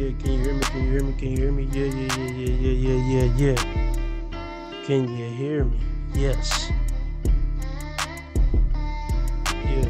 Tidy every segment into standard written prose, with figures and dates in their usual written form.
Can you hear me? Can you hear me? Can you hear me? Yeah. Can you hear me? Yes. Yeah.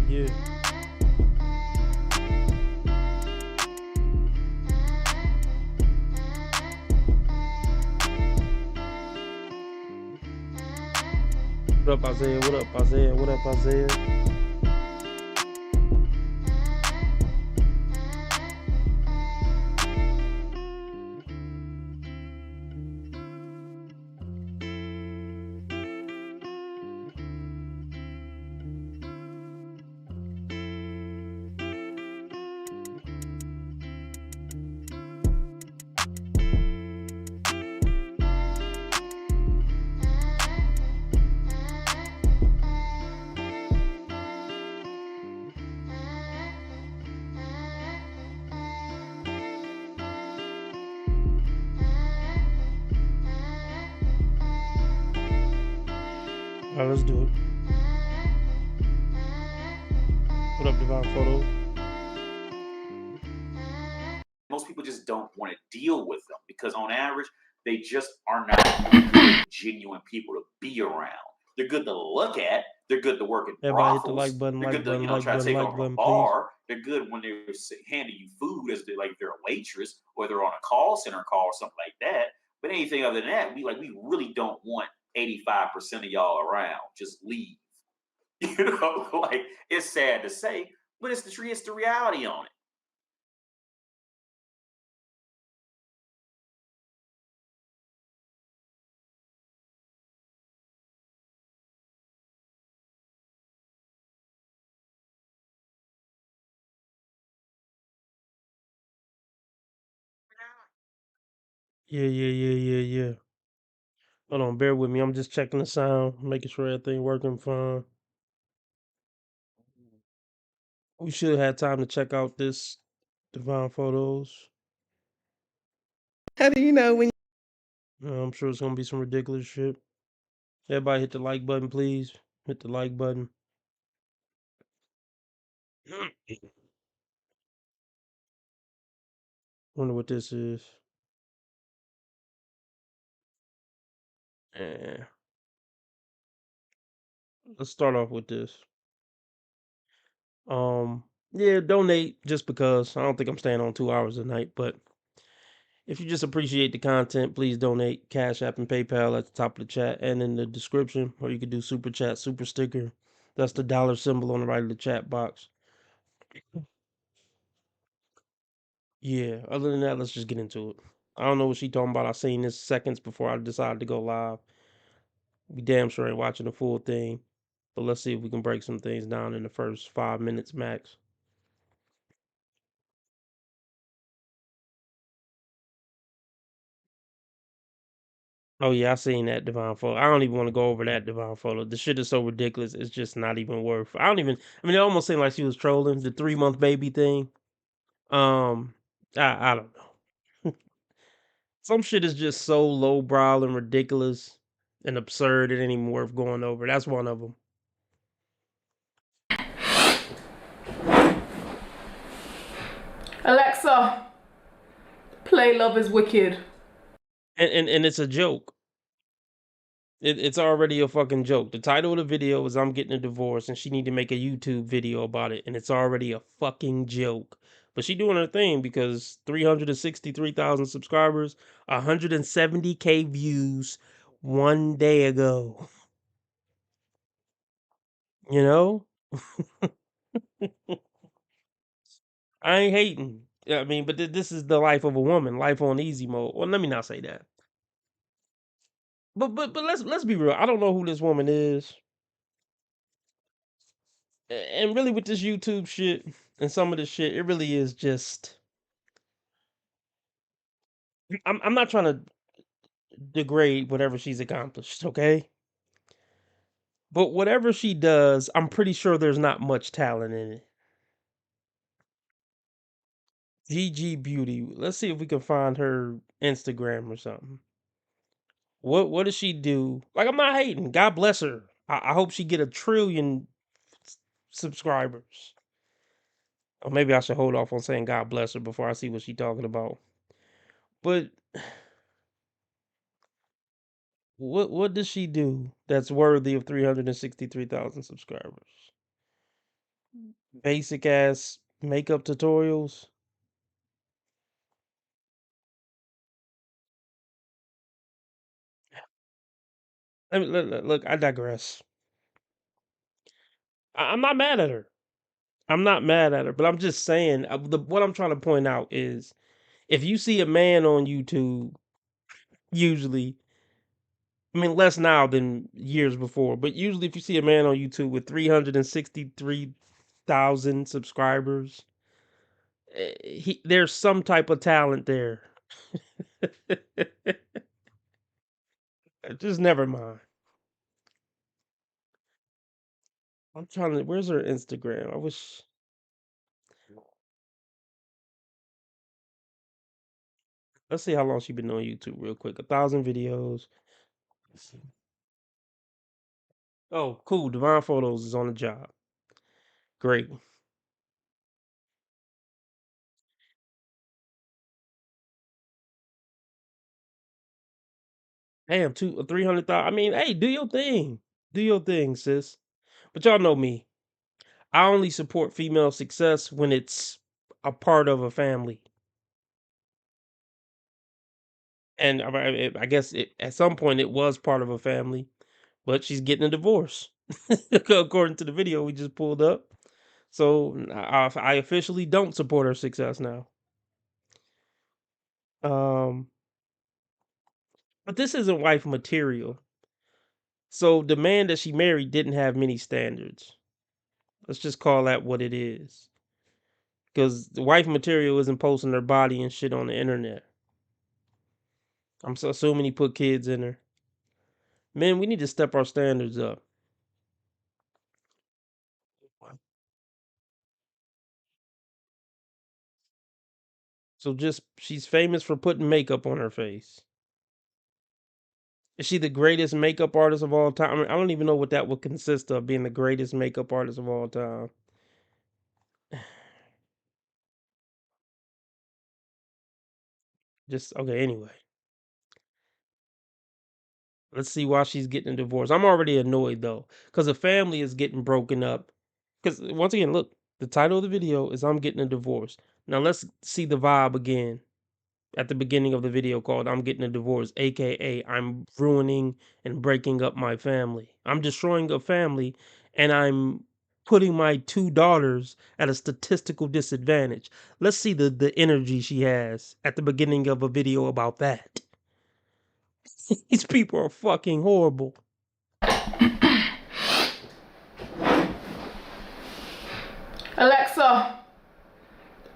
Yeah. What up, Isaiah? What up, Isaiah? What up, Isaiah? All right, let's do it. What up, Divine Photo? Most people just don't want to deal with them because on average, they just are not genuine people to be around. They're good to look at. They're good to work in Everybody hit the brothels. like button, They're like good to, button, try to take like over a button, please. bar. They're good when they're handing you food as like they're a waitress or they're on a call center call or something like that. But anything other than that, we really don't want 85% of y'all around. Just leave. Like it's sad to say, but it's the reality on it. Yeah. Hold on, bear with me. I'm just checking the sound, making sure everything working fine. We should have time to check out this Divine Photos. How do you know when? I'm sure it's gonna be some ridiculous shit. Everybody hit the like button, please. Hit the like button. Wonder what this is. Yeah. Let's start off with this. Yeah, donate just because I don't think I'm staying on 2 hours a night, but if you just appreciate the content, please donate. Cash App and PayPal at the top of the chat and in the description, or you could do super chat, super sticker. That's the dollar symbol on the right of the chat box. Yeah, other than that, let's just get into it. I don't know what she talking about. I seen this seconds before I decided to go live. We damn sure ain't watching the full thing, but let's see if we can break some things down in the first 5 minutes max. Oh yeah, I seen that Divine Photo. I don't even want to go over that Divine Photo. The shit is so ridiculous. It's just not even worth. I don't even. I mean, it almost seemed like she was trolling the 3 month baby thing. Um, I don't know. Some shit is just so lowbrow and ridiculous and absurd. It ain't even worth going over. That's one of them. Alexa, play Love is Wicked. And it's a joke. It's already a fucking joke. The title of the video is "I'm Getting a Divorce" and she need to make a YouTube video about it, and it's already a fucking joke. But she doing her thing because 363,000 subscribers, 170K views one day ago. You know? I ain't hating. I mean, but this is the life of a woman, life on easy mode. Well, let me not say that. But let's be real. I don't know who this woman is. And really with this YouTube shit and some of this shit, it really is just I'm not trying to degrade whatever she's accomplished, okay? But whatever she does, I'm pretty sure there's not much talent in it. GG Beauty. Let's see if we can find her Instagram or something. What does she do? Like, I'm not hating. God bless her. I hope she get 1 trillion subscribers. Or maybe I should hold off on saying God bless her before I see what she talking about. But what does she do that's worthy of 363,000 subscribers? Basic ass makeup tutorials. Look, I digress. I'm not mad at her. I'm not mad at her, but I'm just saying what I'm trying to point out is if you see a man on YouTube, usually, I mean, less now than years before, but usually if you see a man on YouTube with 363,000 subscribers, there's some type of talent there. Just never mind. I'm trying to. Where's her Instagram? I wish. Let's see how long she been on YouTube real quick. 1,000 videos. Let's see. Oh, cool. Divine Photos is on the job. Great. Damn, 300,000. I mean, hey, do your thing. Do your thing, sis. But y'all know me. I only support female success when it's a part of a family. And I guess at some point it was part of a family, but she's getting a divorce, according to the video we just pulled up. So I officially don't support her success now. Um, but this isn't wife material. So the man that she married didn't have many standards. Let's just call that what it is. Because the wife material isn't posting her body and shit on the internet. I'm so assuming he put kids in her. Man, we need to step our standards up. So just she's famous for putting makeup on her face. Is she the greatest makeup artist of all time? I mean, I don't even know what that would consist of, being the greatest makeup artist of all time. Just okay, anyway. Let's see why she's getting a divorce. I'm already annoyed though, because the family is getting broken up. Because once again, look, the title of the video is I'm getting a divorce. Now let's see the vibe again at the beginning of the video called I'm getting a divorce, aka I'm ruining and breaking up my family. I'm destroying a family and I'm putting my 2 daughters at a statistical disadvantage. Let's see the energy she has at the beginning of a video about that. These people are fucking horrible. Alexa,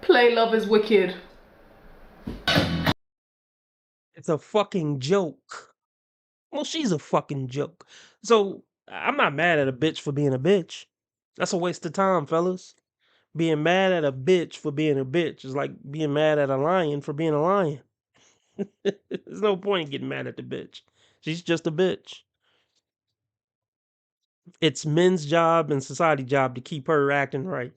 play Love is Wicked. It's a fucking joke. Well, she's a fucking joke. So I'm not mad at a bitch for being a bitch. That's a waste of time, fellas. Being mad at a bitch for being a bitch is like being mad at a lion for being a lion. There's no point in getting mad at the bitch. She's just a bitch. It's men's job and society job to keep her acting right.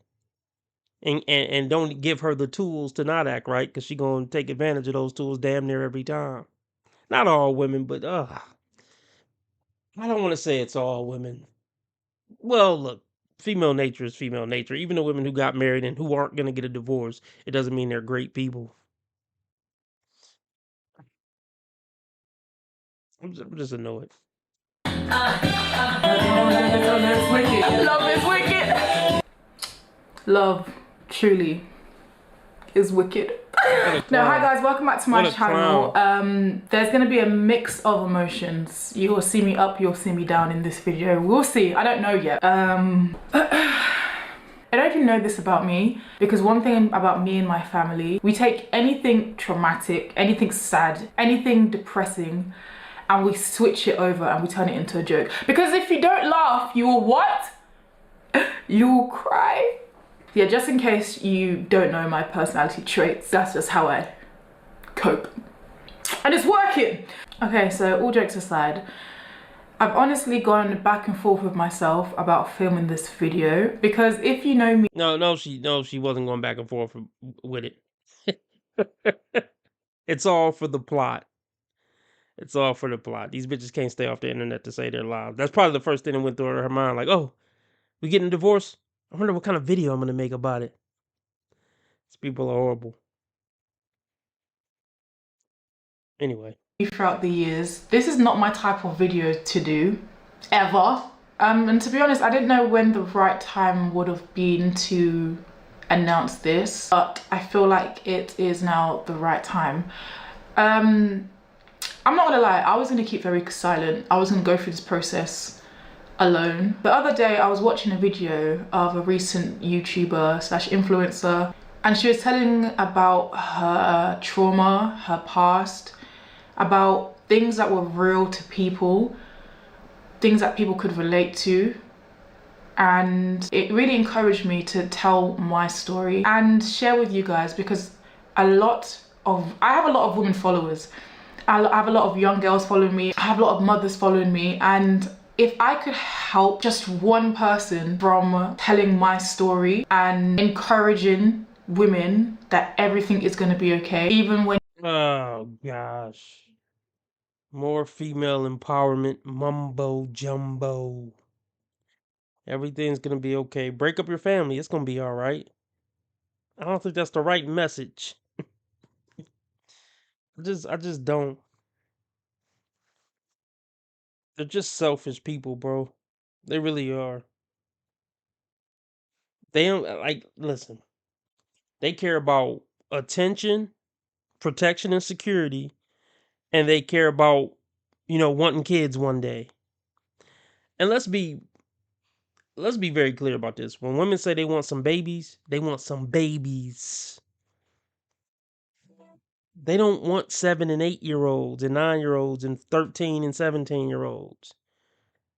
And don't give her the tools to not act right, because she gonna take advantage of those tools damn near every time. Not all women, but I don't want to say it's all women. Well, look, female nature is female nature. Even the women who got married and who aren't gonna get a divorce, it doesn't mean they're great people. I'm just annoyed. Love is wicked. Love, truly, is wicked. No, hi guys, welcome back to my channel. There's gonna be a mix of emotions. You will see me up, you'll see me down in this video. We'll see, I don't know yet. I don't even know this about me, because one thing about me and my family, we take anything traumatic, anything sad, anything depressing, and we switch it over and we turn it into a joke. Because if you don't laugh, you will what? You will cry. Yeah, just in case you don't know my personality traits, that's just how I cope. And it's working. Okay, so all jokes aside, I've honestly gone back and forth with myself about filming this video, because if you know me... No, she wasn't going back and forth with it. It's all for the plot. It's all for the plot. These bitches can't stay off the internet to say their lives. That's probably the first thing that went through her mind. Like, oh, we getting a divorce? I wonder what kind of video I'm going to make about it. These people are horrible. Anyway. Throughout the years, this is not my type of video to do, ever. And to be honest, I didn't know when the right time would have been to announce this, but I feel like it is now the right time. I'm not gonna lie, I was gonna keep very silent. I was gonna go through this process alone. The other day I was watching a video of a recent YouTuber slash influencer, and she was telling about her trauma, her past, about things that were real to people, things that people could relate to. And it really encouraged me to tell my story and share with you guys, because I have a lot of women followers. I have a lot of young girls following me. I have a lot of mothers following me. And if I could help just one person from telling my story and encouraging women that everything is going to be okay, even when... Oh, gosh. More female empowerment, mumbo jumbo. Everything's gonna be okay. Break up your family. It's gonna be all right. I don't think that's the right message. I just don't. They're just selfish people, bro. They really are. They don't listen. They care about attention, protection, and security, and they care about, wanting kids one day. And let's be very clear about this. When women say they want some babies, they want some babies. They don't want 7 and 8-year-olds and 9-year-olds and 13 and 17-year-olds.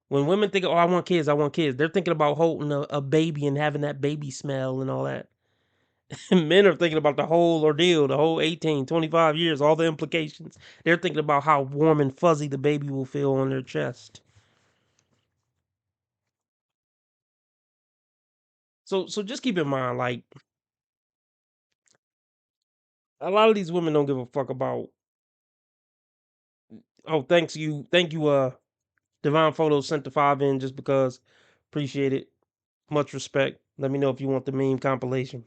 When women think, oh, I want kids, they're thinking about holding a baby and having that baby smell and all that. Men are thinking about the whole ordeal, the whole 18, 25 years, all the implications. They're thinking about how warm and fuzzy the baby will feel on their chest. So just keep in mind, like, a lot of these women don't give a fuck about... Oh, thank you, Divine Photos sent the 5 in just because. Appreciate it. Much respect. Let me know if you want the meme compilation.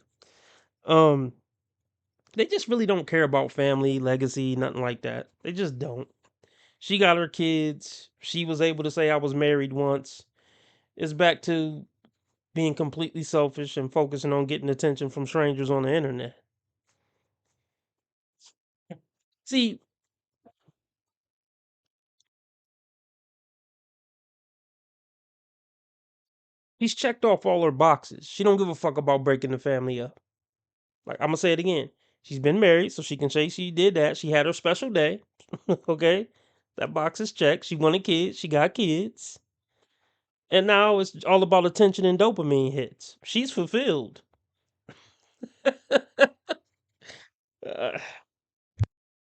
They just really don't care about family, legacy, nothing like that. They just don't. She got her kids. She was able to say, I was married once. It's back to being completely selfish and focusing on getting attention from strangers on the internet. See, she's checked off all her boxes. She don't give a fuck about breaking the family up. Like, I'm gonna say it again. She's been married, so she can say she did that. She had her special day. Okay? That box is checked. She wanted kids. She got kids. And now it's all about attention and dopamine hits. She's fulfilled.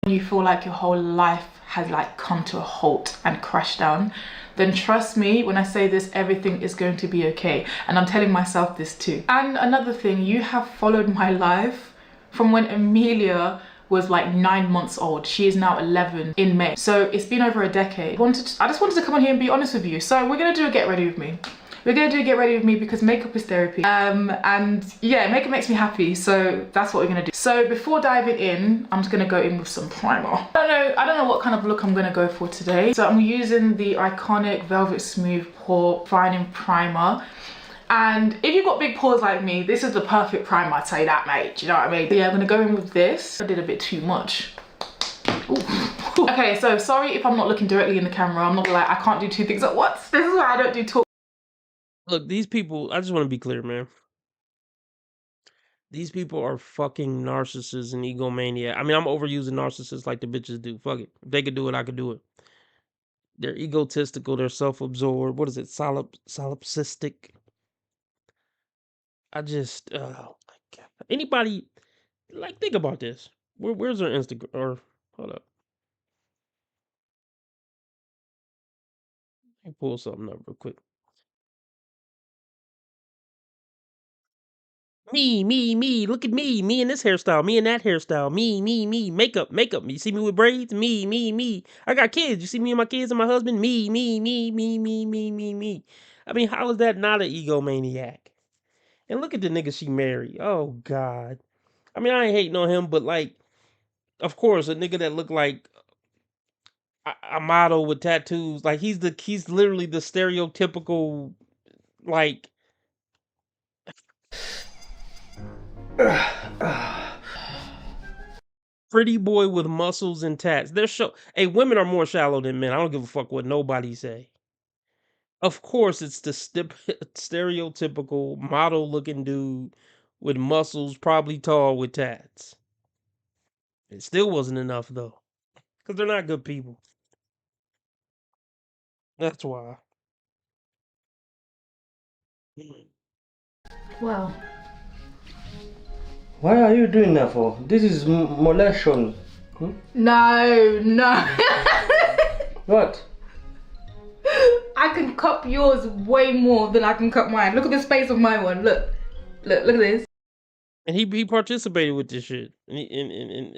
You feel like your whole life has come to a halt and crashed down, then trust me when I say this, everything is going to be okay. And I'm telling myself this too. And another thing, you have followed my life from when Amelia was 9 months old. She is now 11 in May. So it's been over a decade. I just wanted to come on here and be honest with you. So we're gonna do a get ready with me. we're gonna do Get Ready With Me because makeup is therapy. And yeah, makeup makes me happy, so that's what we're gonna do. So before diving in, I'm just gonna go in with some primer. I don't know what kind of look I'm gonna go for today. So I'm using the iconic Velvet Smooth Pore Refining Primer. And if you've got big pores like me, this is the perfect primer, I'd say that, mate. Do you know what I mean? But yeah, I'm gonna go in with this. I did a bit too much. Ooh. Okay, so sorry if I'm not looking directly in the camera. I'm not like, I can't do two things at once. This is why I don't do talk. Look, these people, I just want to be clear, man. These people are fucking narcissists and egomaniac. I mean, I'm overusing narcissists like the bitches do. Fuck it. If they could do it, I could do it. They're egotistical. They're self-absorbed. What is it? Solipsistic. I just, oh my God. Anybody, like, think about this. Where's their Instagram? Or, hold up. Let me pull something up real quick. Me. Look at me. Me in this hairstyle. Me in that hairstyle. Me. Makeup. You see me with braids? Me. I got kids. You see me and my kids and my husband? Me. I mean, how is that not an egomaniac? And look at the nigga she married. Oh, God. I mean, I ain't hating on him, but like, of course, a nigga that look like a model with tattoos, like he's literally the stereotypical, like, pretty boy with muscles and tats. Hey, women are more shallow than men. I don't give a fuck what nobody say. Of course, it's the stereotypical model looking dude with muscles, probably tall with tats. It still wasn't enough though, because they're not good people. That's why. Wow. Why are you doing that for? This is molestation. No. What? I can cup yours way more than I can cup mine. Look at the space of my one. Look at this. And he participated with this shit. And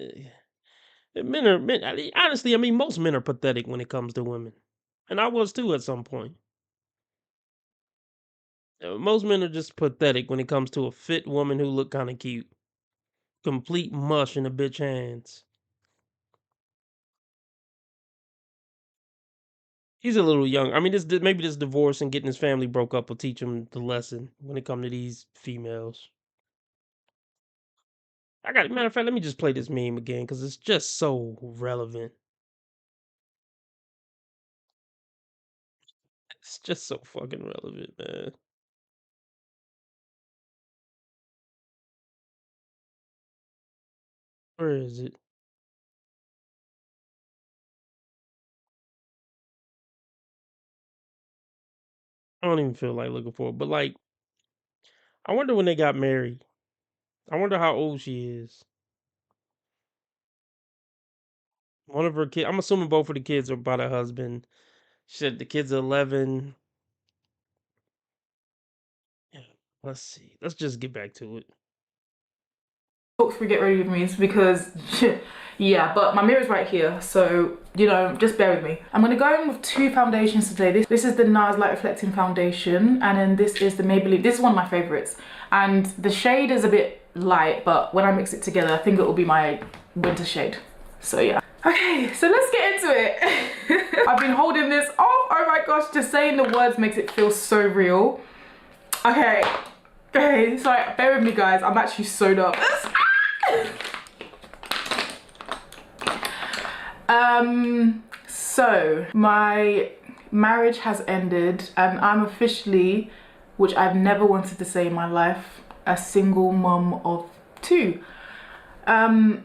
men are men. Honestly, I mean, most men are pathetic when it comes to women, and I was too at some point. Most men are just pathetic when it comes to a fit woman who look kind of cute. Complete mush in a bitch hands. He's a little young. I mean, maybe this divorce and getting his family broke up will teach him the lesson when it comes to these females. Matter of fact, let me just play this meme again because it's just so relevant. It's just so fucking relevant, man. Where is it? I don't even feel like looking for it, but like, I wonder when they got married. I wonder how old she is. One of her kids, I'm assuming both of the kids are by the husband. She said the kids are 11. Yeah, let's see. Let's just get back to it. Talk for Get Ready With Me is because, yeah, but my mirror's right here, so, you know, just bear with me. I'm going to go in with two foundations today. This is the NARS Light Reflecting Foundation, and then this is the Maybelline. This is one of my favourites, and the shade is a bit light, but when I mix it together, I think it will be my winter shade. So, yeah. Okay, so let's get into it. I've been holding this off. Oh my gosh, just saying the words makes it feel so real. Okay, sorry, bear with me, guys. I'm actually so nervous. So my marriage has ended and I'm officially, which I've never wanted to say in my life, a single mum of two. I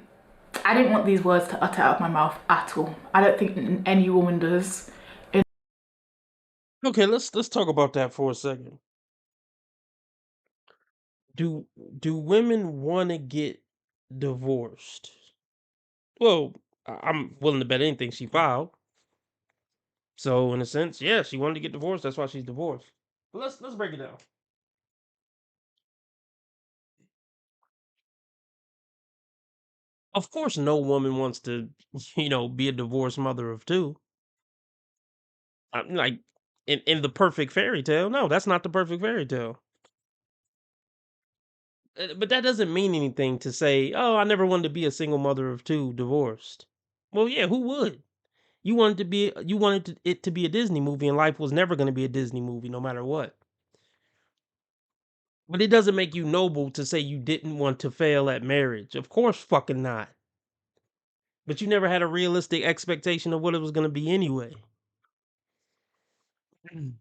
didn't want these words to utter out of my mouth at all. I don't think any woman does. Okay, let's talk about that for a second. Do women want to get divorced? Well, I'm willing to bet anything she filed. So in a sense, yeah, she wanted to get divorced. That's why she's divorced. But let's break it down. Of course, no woman wants to, be a divorced mother of two. Like in the perfect fairy tale. No, that's not the perfect fairy tale. But that doesn't mean anything to say, "Oh, I never wanted to be a single mother of two divorced." Well, yeah, who would? You wanted it to be a Disney movie, and life was never going to be a Disney movie, no matter what. But it doesn't make you noble to say you didn't want to fail at marriage. Of course, fucking not. But you never had a realistic expectation of what it was going to be anyway. In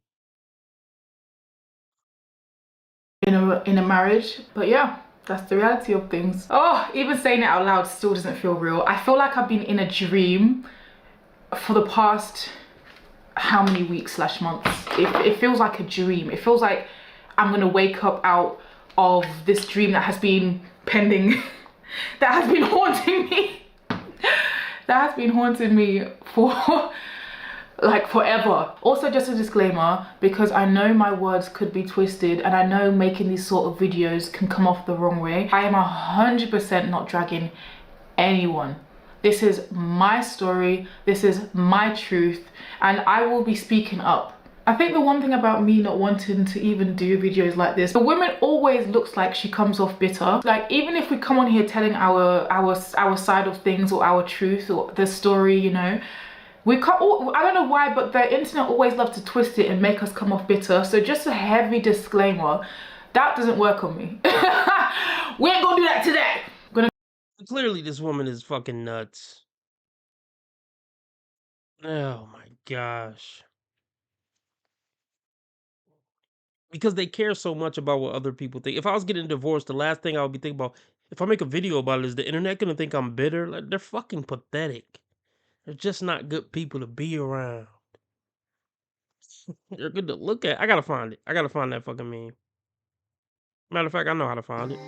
a marriage. But yeah, that's the reality of things. Oh, even saying it out loud still doesn't feel real. I feel like I've been in a dream for the past how many weeks / months. It feels like a dream. It feels like I'm gonna wake up out of this dream that has been pending, that has been haunting me, that has been haunting me for like forever. Also, just a disclaimer, because I know my words could be twisted and I know making these sort of videos can come off the wrong way. I am 100% not dragging anyone. This is my story, this is my truth, and I will be speaking up. I think the one thing about me not wanting to even do videos like this, the woman always looks like she comes off bitter. Like, even if we come on here telling our side of things or our truth or the story, you know, we can't, I don't know why, but the internet always loves to twist it and make us come off bitter. So just a heavy disclaimer, that doesn't work on me. We ain't gonna do that today. Clearly, this woman is fucking nuts. Oh my gosh. Because they care so much about what other people think. If I was getting divorced, the last thing I would be thinking about, if I make a video about it, is the internet gonna think I'm bitter? Like, they're fucking pathetic. They're just not good people to be around. They're good to look at. I gotta find it. I gotta find that fucking meme. Matter of fact, I know how to find it.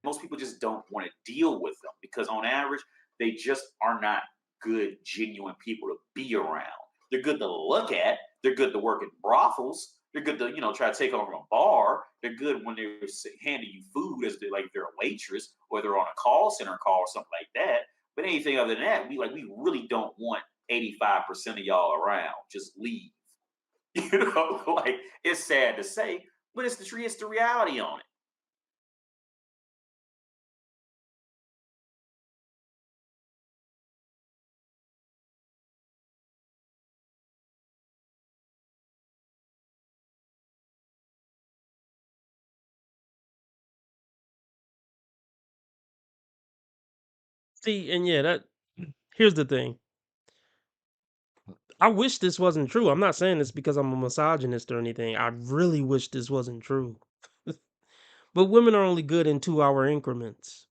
Most people just don't want to deal with them because on average, they just are not good, genuine people to be around. They're good to look at. They're good to work in brothels. They're good to, try to take over a bar. They're good when they're handing you food as they're a waitress or they're on a call center call or something like that. But anything other than that, we really don't want 85% of y'all around. Just leave. Like, it's sad to say, but it's the reality on it. See, and yeah, here's the thing. I wish this wasn't true. I'm not saying this because I'm a misogynist or anything. I really wish this wasn't true. But women are only good in 2-hour increments.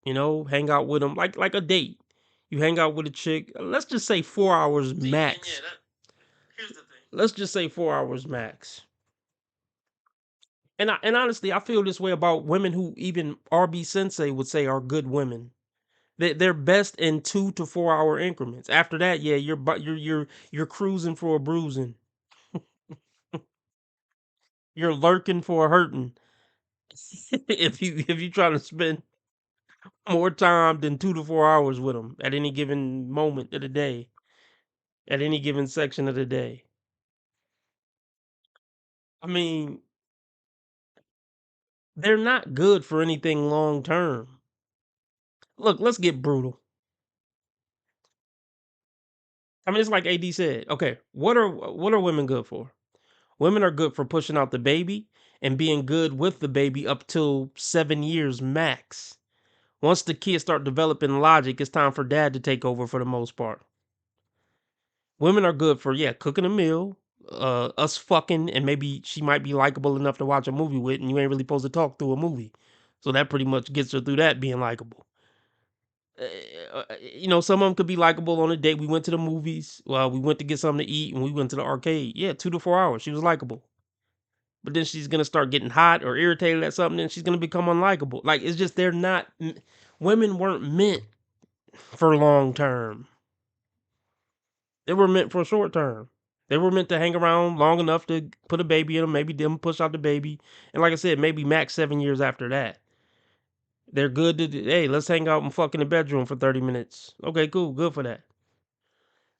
Hang out with them like a date. You hang out with a chick, let's just say 4 hours max. Here's the thing. Let's just say 4 hours max. And honestly, I feel this way about women who even RB Sensei would say are good women. They're best in 2 to 4 hour increments. After that, yeah, you're cruising for a bruising. You're lurking for a hurting. if you try to spend more time than 2 to 4 hours with them at any given moment of the day, at any given section of the day. I mean, they're not good for anything long term. Look, let's get brutal. I mean, it's like AD said. Okay, what are women good for? Women are good for pushing out the baby and being good with the baby up till 7 years max. Once the kids start developing logic, it's time for dad to take over for the most part. Women are good for, yeah, cooking a meal, us fucking, and maybe she might be likable enough to watch a movie with, and you ain't really supposed to talk through a movie. So that pretty much gets her through that being likable. Some of them could be likable on a date. We went to the movies. Well, we went to get something to eat, and we went to the arcade. Yeah, 2 to 4 hours. She was likable. But then she's gonna start getting hot or irritated at something, and she's gonna become unlikable. Like, it's just they're not. Women weren't meant for long term. They were meant for short term. They were meant to hang around long enough to put a baby in them, maybe them push out the baby, and like I said, maybe max 7 years after that. They're good to, hey, let's hang out and fuck in the bedroom for 30 minutes. Okay, cool, good for that.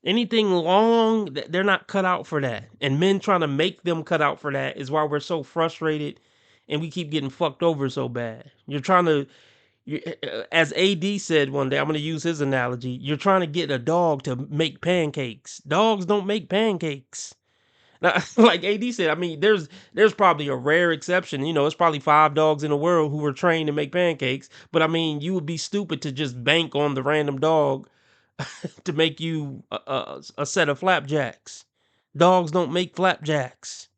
Anything long, they're not cut out for that. And men trying to make them cut out for that is why we're so frustrated and we keep getting fucked over so bad. You're trying to, as AD said one day, I'm going to use his analogy. You're trying to get a dog to make pancakes. Dogs don't make pancakes. Now, like AD said, I mean, there's probably a rare exception. You know, it's probably 5 dogs in the world who were trained to make pancakes. But I mean, you would be stupid to just bank on the random dog to make you a set of flapjacks. Dogs don't make flapjacks.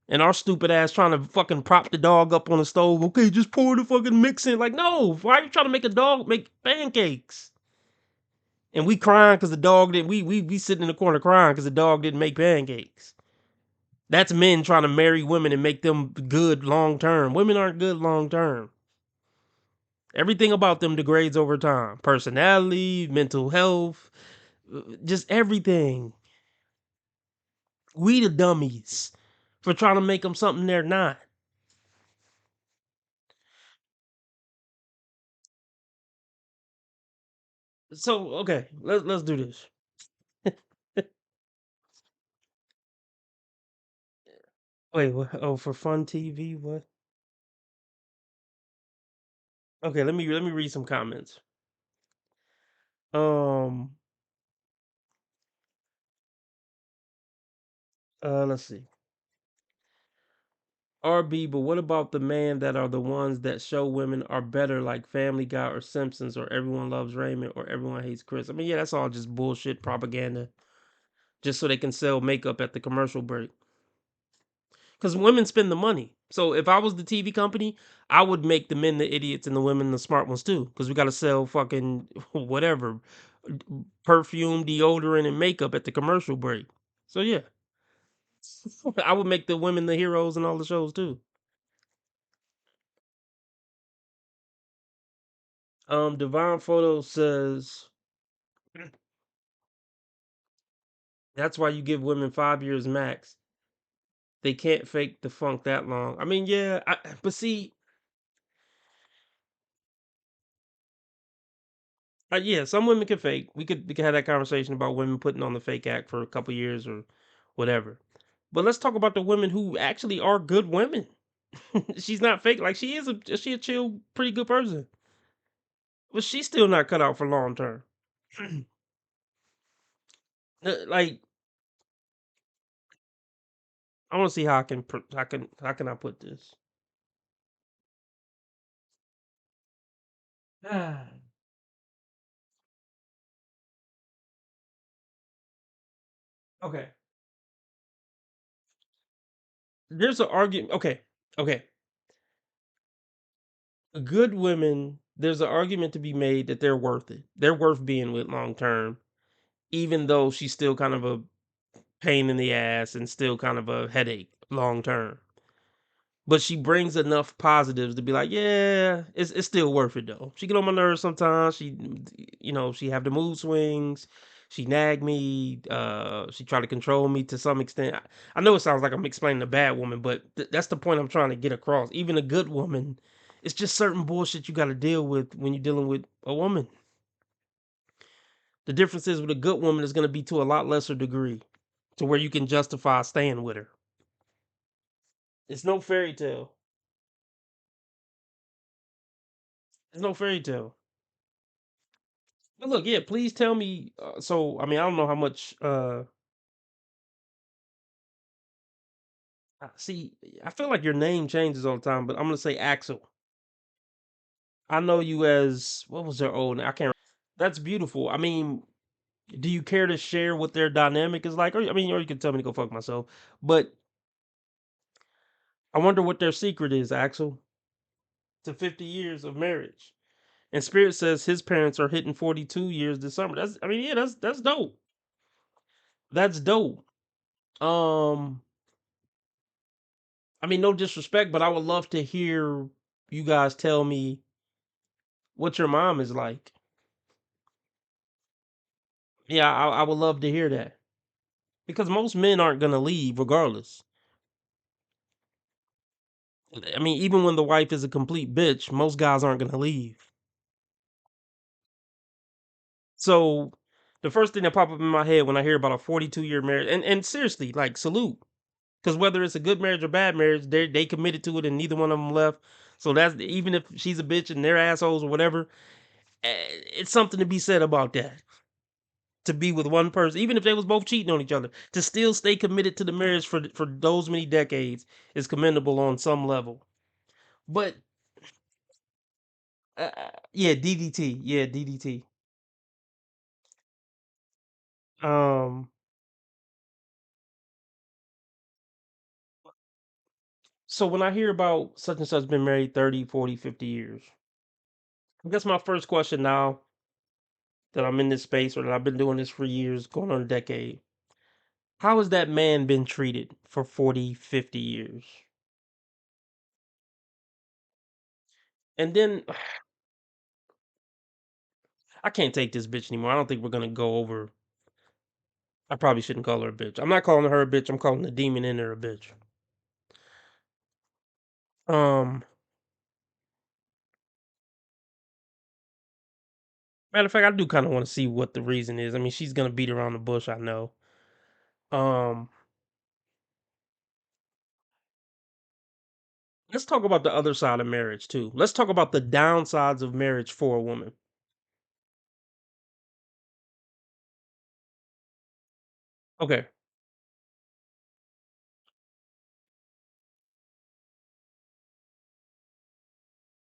And our stupid ass trying to fucking prop the dog up on the stove. Okay, just pour the fucking mix in. Like, no, why are you trying to make a dog make pancakes? And we crying because the dog didn't. We sitting in the corner crying because the dog didn't make pancakes. That's men trying to marry women and make them good long term. Women aren't good long term. Everything about them degrades over time. Personality, mental health, just everything. We the dummies for trying to make them something they're not. So okay, let's do this. Wait, what? Oh, for Fun TV, what? Okay, let me read some comments. Um, let's see. RB, but what about the man that are the ones that show women are better, like Family Guy or Simpsons, or Everyone Loves Raymond, or Everyone Hates Chris? I mean, yeah, that's all just bullshit propaganda, just so they can sell makeup at the commercial break. Because women spend the money. So if I was the TV company, I would make the men the idiots and the women the smart ones too. Because we got to sell fucking whatever, perfume, deodorant, and makeup at the commercial break. So yeah, I would make the women the heroes in all the shows too. Divine Photo says that's why you give women 5 years max. They can't fake the funk that long. I mean, yeah, but see, yeah, some women can fake. We could have that conversation about women putting on the fake act for a couple years or whatever. But let's talk about the women who actually are good women. She's not fake. Like she a chill, pretty good person. But she's still not cut out for long term. Like I want to see how I can how can I put this. Okay. There's an argument. Okay. Okay. Good women, there's an argument to be made that they're worth it. They're worth being with long term, even though she's still kind of a pain in the ass and still kind of a headache long term. But she brings enough positives to be like, yeah, it's still worth it though. She get on my nerves sometimes. She have the mood swings. She nag me. She try to control me to some extent. I know it sounds like I'm explaining a bad woman, but that's the point I'm trying to get across. Even a good woman, it's just certain bullshit you got to deal with when you're dealing with a woman. The difference is with a good woman is going to be to a lot lesser degree, to where you can justify staying with her. It's no fairy tale. It's no fairy tale. But look, yeah, please tell me. So, I mean, I don't know how much. See, I feel like your name changes all the time, but I'm gonna say Axel. I know you as what was their old name? I can't. That's beautiful. I mean, do you care to share what their dynamic is like? Or I mean, or you can tell me to go fuck myself. But I wonder what their secret is, Axel, to 50 years of marriage. And Spirit says his parents are hitting 42 years this summer. I mean, yeah, that's dope. That's dope. Um, I mean, no disrespect, but I would love to hear you guys tell me what your mom is like. Yeah, I would love to hear that because most men aren't gonna leave regardless. I mean, even when the wife is a complete bitch, most guys aren't gonna leave. So The first thing that pop up in my head when I hear about a 42-year marriage, and seriously, like salute, because whether it's a good marriage or bad marriage, they committed to it, and neither one of them left. So that's even if she's a bitch and they're assholes or whatever, it's something to be said about that. To be with one person, even if they was both cheating on each other, to still stay committed to the marriage for those many decades is commendable on some level. But yeah, DDT, yeah, DDT. Um, so when I hear about such and such been married 30, 40, 50 years, I guess my first question now that I'm in this space or that I've been doing this for years, going on a decade, how has that man been treated for 40, 50 years? And then I can't take this bitch anymore. I don't think we're gonna go over. I probably shouldn't call her a bitch. I'm not calling her a bitch. I'm calling the demon in her a bitch. Um, Matter of fact, I do kind of want to see what the reason is. I mean, she's gonna beat around the bush. I know. Um, let's talk about the other side of marriage too. Let's talk about the downsides of marriage for a woman. Okay,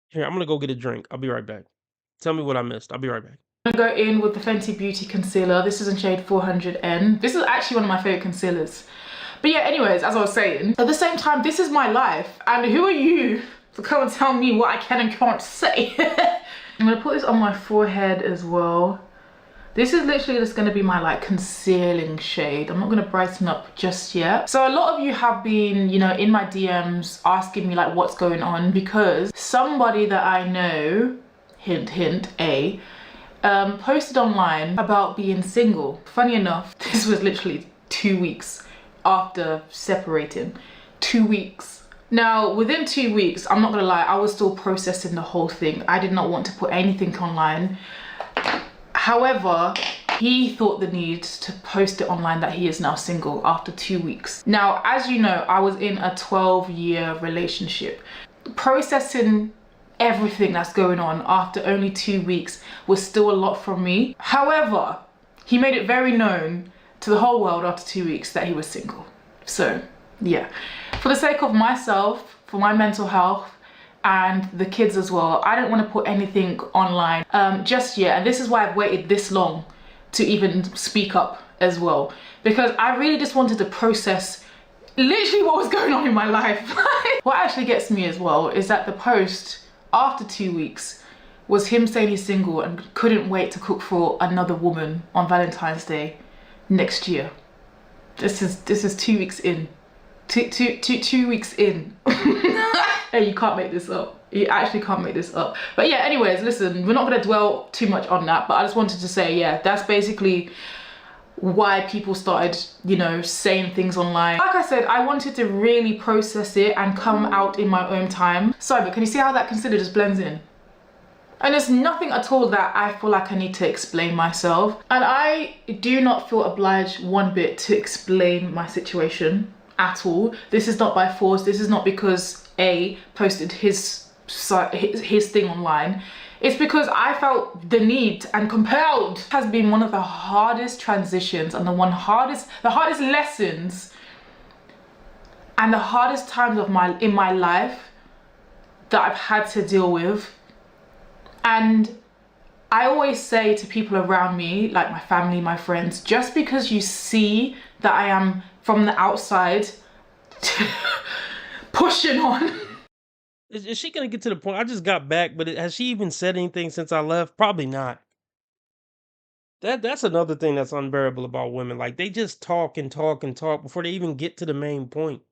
here I'm gonna go get a drink. I'll be right back. Tell me what I missed. I'll be right back. I'm gonna go in with the Fenty Beauty concealer. This is in shade 400N. This is actually one of my favorite concealers. But yeah, anyways, as I was saying, at the same time, this is my life. And who are you to come and tell me what I can and can't say? I'm gonna put this on my forehead as well. This is literally just gonna be my like concealing shade. I'm not gonna brighten up just yet. So a lot of you have been, you know, in my DMs asking me like what's going on, because somebody that I know, hint, hint, posted online about being single. Funny enough, this was literally 2 weeks after separating. 2 weeks. Now, within 2 weeks, I'm not gonna lie, I was still processing the whole thing. I did not want to put anything online. However, he thought the need to post it online that he is now single after 2 weeks. Now, as you know, I was in a 12-year relationship. Processing everything that's going on after only 2 weeks was still a lot from me. However, he made it very known to the whole world after 2 weeks that he was single. So yeah, for the sake of myself, for my mental health and the kids as well, I don't want to put anything online just yet. And this is why I've waited this long to even speak up as well, because I really just wanted to process literally what was going on in my life. What actually gets me as well is that the post after 2 weeks was him saying he's single and couldn't wait to cook for another woman on Valentine's Day next year. This is 2 weeks in. Two weeks in. Hey, you can't make this up. You actually can't make this up. But yeah, anyways, listen, we're not gonna dwell too much on that, but I just wanted to say, yeah, that's basically why people started, you know, saying things online. Like I said, I wanted to really process it and come out in my own time. Sorry, but can you see how that concealer just blends in? And there's nothing at all that I feel like I need to explain myself. And I do not feel obliged one bit to explain my situation at all. This is not by force. This is not because A posted his thing online. It's because I felt the need and compelled. It has been one of the hardest transitions and the hardest lessons and the hardest times of in my life that I've had to deal with. And I always say to people around me, like my family, my friends, just because you see that I am from the outside pushing on. Is she gonna get to the point? I just got back, but has she even said anything since I left? Probably not. That's another thing that's unbearable about women. Like they just talk and talk and talk before they even get to the main point.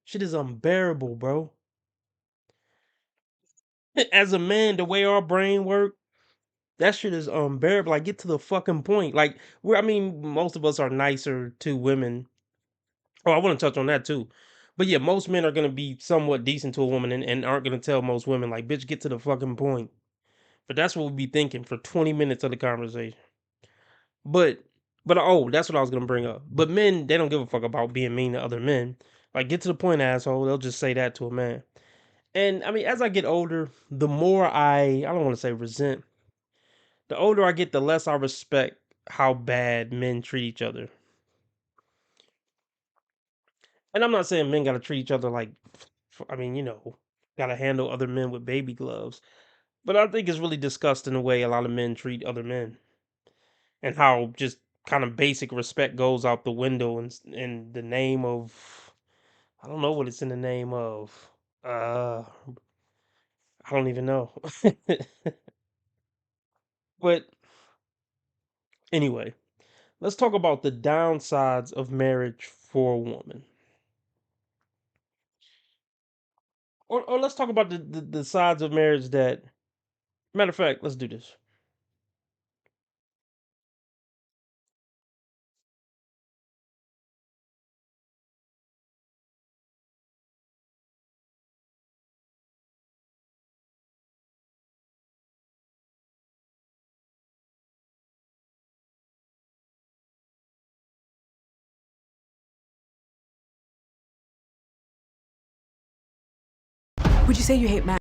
Shit is unbearable, bro. As a man, the way our brain work, that shit is unbearable. Like get to the fucking point. Like I mean, most of us are nicer to women. Oh, I want to touch on that too. But yeah, most men are gonna be somewhat decent to a woman and aren't gonna tell most women like, bitch, get to the fucking point. But that's what we be thinking for 20 minutes of the conversation. But oh, that's what I was gonna bring up. But men, they don't give a fuck about being mean to other men. Like, get to the point, asshole. They'll just say that to a man. And I mean, as I get older, the more I don't want to say resent. The older I get, the less I respect how bad men treat each other. And I'm not saying men gotta treat each other like, I mean, gotta handle other men with baby gloves. But I think it's really disgusting the way a lot of men treat other men, and how just kind of basic respect goes out the window in the name of, I don't know what it's in the name of. Uh, I don't even know. But anyway, let's talk about the downsides of marriage for a woman. Or let's talk about the sides of marriage that, matter of fact, let's do this. Would you say you hate men?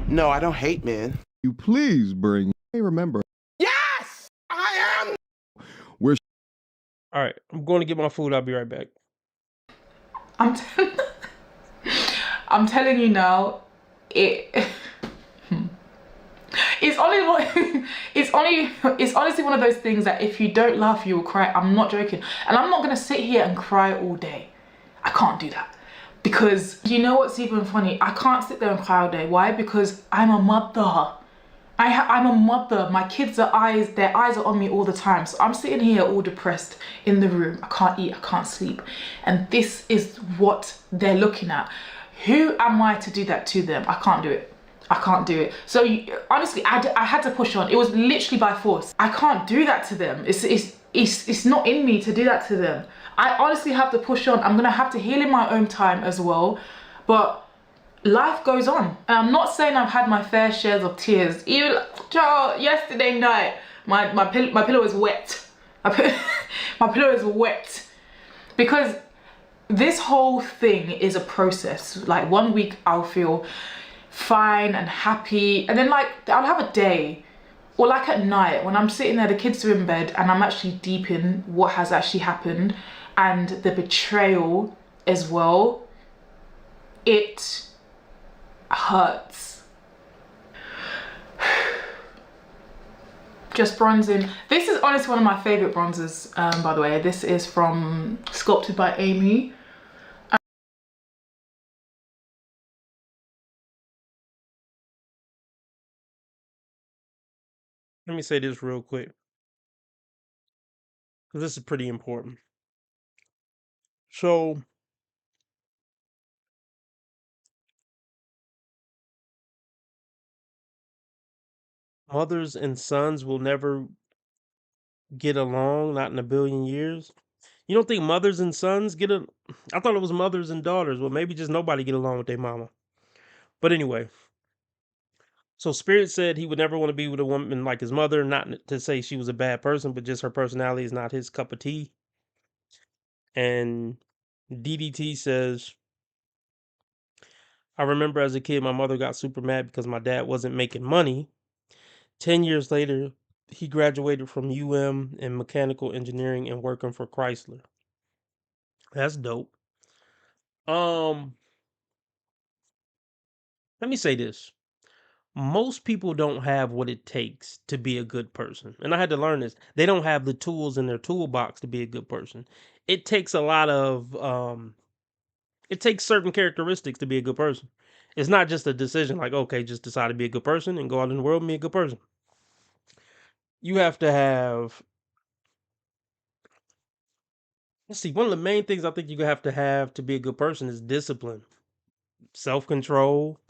No, I don't hate men. You please bring. Hey, remember. Yes, I am. We're. All right, I'm going to get my food. I'll be right back. I'm telling you now, it's honestly one of those things that if you don't laugh, you will cry. I'm not joking. And I'm not gonna sit here and cry all day. I can't do that. Because you know what's even funny? I can't sit there and cry all day. Why? Because I'm a mother. I'm a mother. My kids their eyes are on me all the time. So I'm sitting here all depressed in the room. I can't eat, I can't sleep. And this is what they're looking at. Who am I to do that to them? I can't do it. I can't do it. So honestly, I had to push on. It was literally by force. I can't do that to them. It's not in me to do that to them. I honestly have to push on. I'm gonna have to heal in my own time as well. But life goes on. And I'm not saying I've had my fair shares of tears. Even, child, yesterday night, my pillow is wet. My pillow is wet. Because this whole thing is a process. Like 1 week I'll feel fine and happy. And then like, I'll have a day. Or like at night when I'm sitting there, the kids are in bed and I'm actually deep in what has actually happened. And the betrayal as well. It hurts. Just bronzing. This is honestly one of my favorite bronzers, by the way. This is from Sculpted by Amy. Let me say this real quick, because this is pretty important. So, mothers and sons will never get along, not in a billion years. You don't think mothers and sons I thought it was mothers and daughters. Well, maybe just nobody get along with their mama. But anyway, so Spirit said he would never want to be with a woman like his mother, not to say she was a bad person, but just her personality is not his cup of tea. And DDT says, I remember as a kid, my mother got super mad because my dad wasn't making money. 10 years later, he graduated from UM in mechanical engineering and working for Chrysler. That's dope. Let me say this. Most people don't have what it takes to be a good person. And I had to learn this. They don't have the tools in their toolbox to be a good person. It takes a lot of it takes certain characteristics to be a good person. It's not just a decision like, okay, just decide to be a good person and go out in the world and be a good person. You have to have, let's see, one of the main things I think you have to be a good person is discipline, self-control,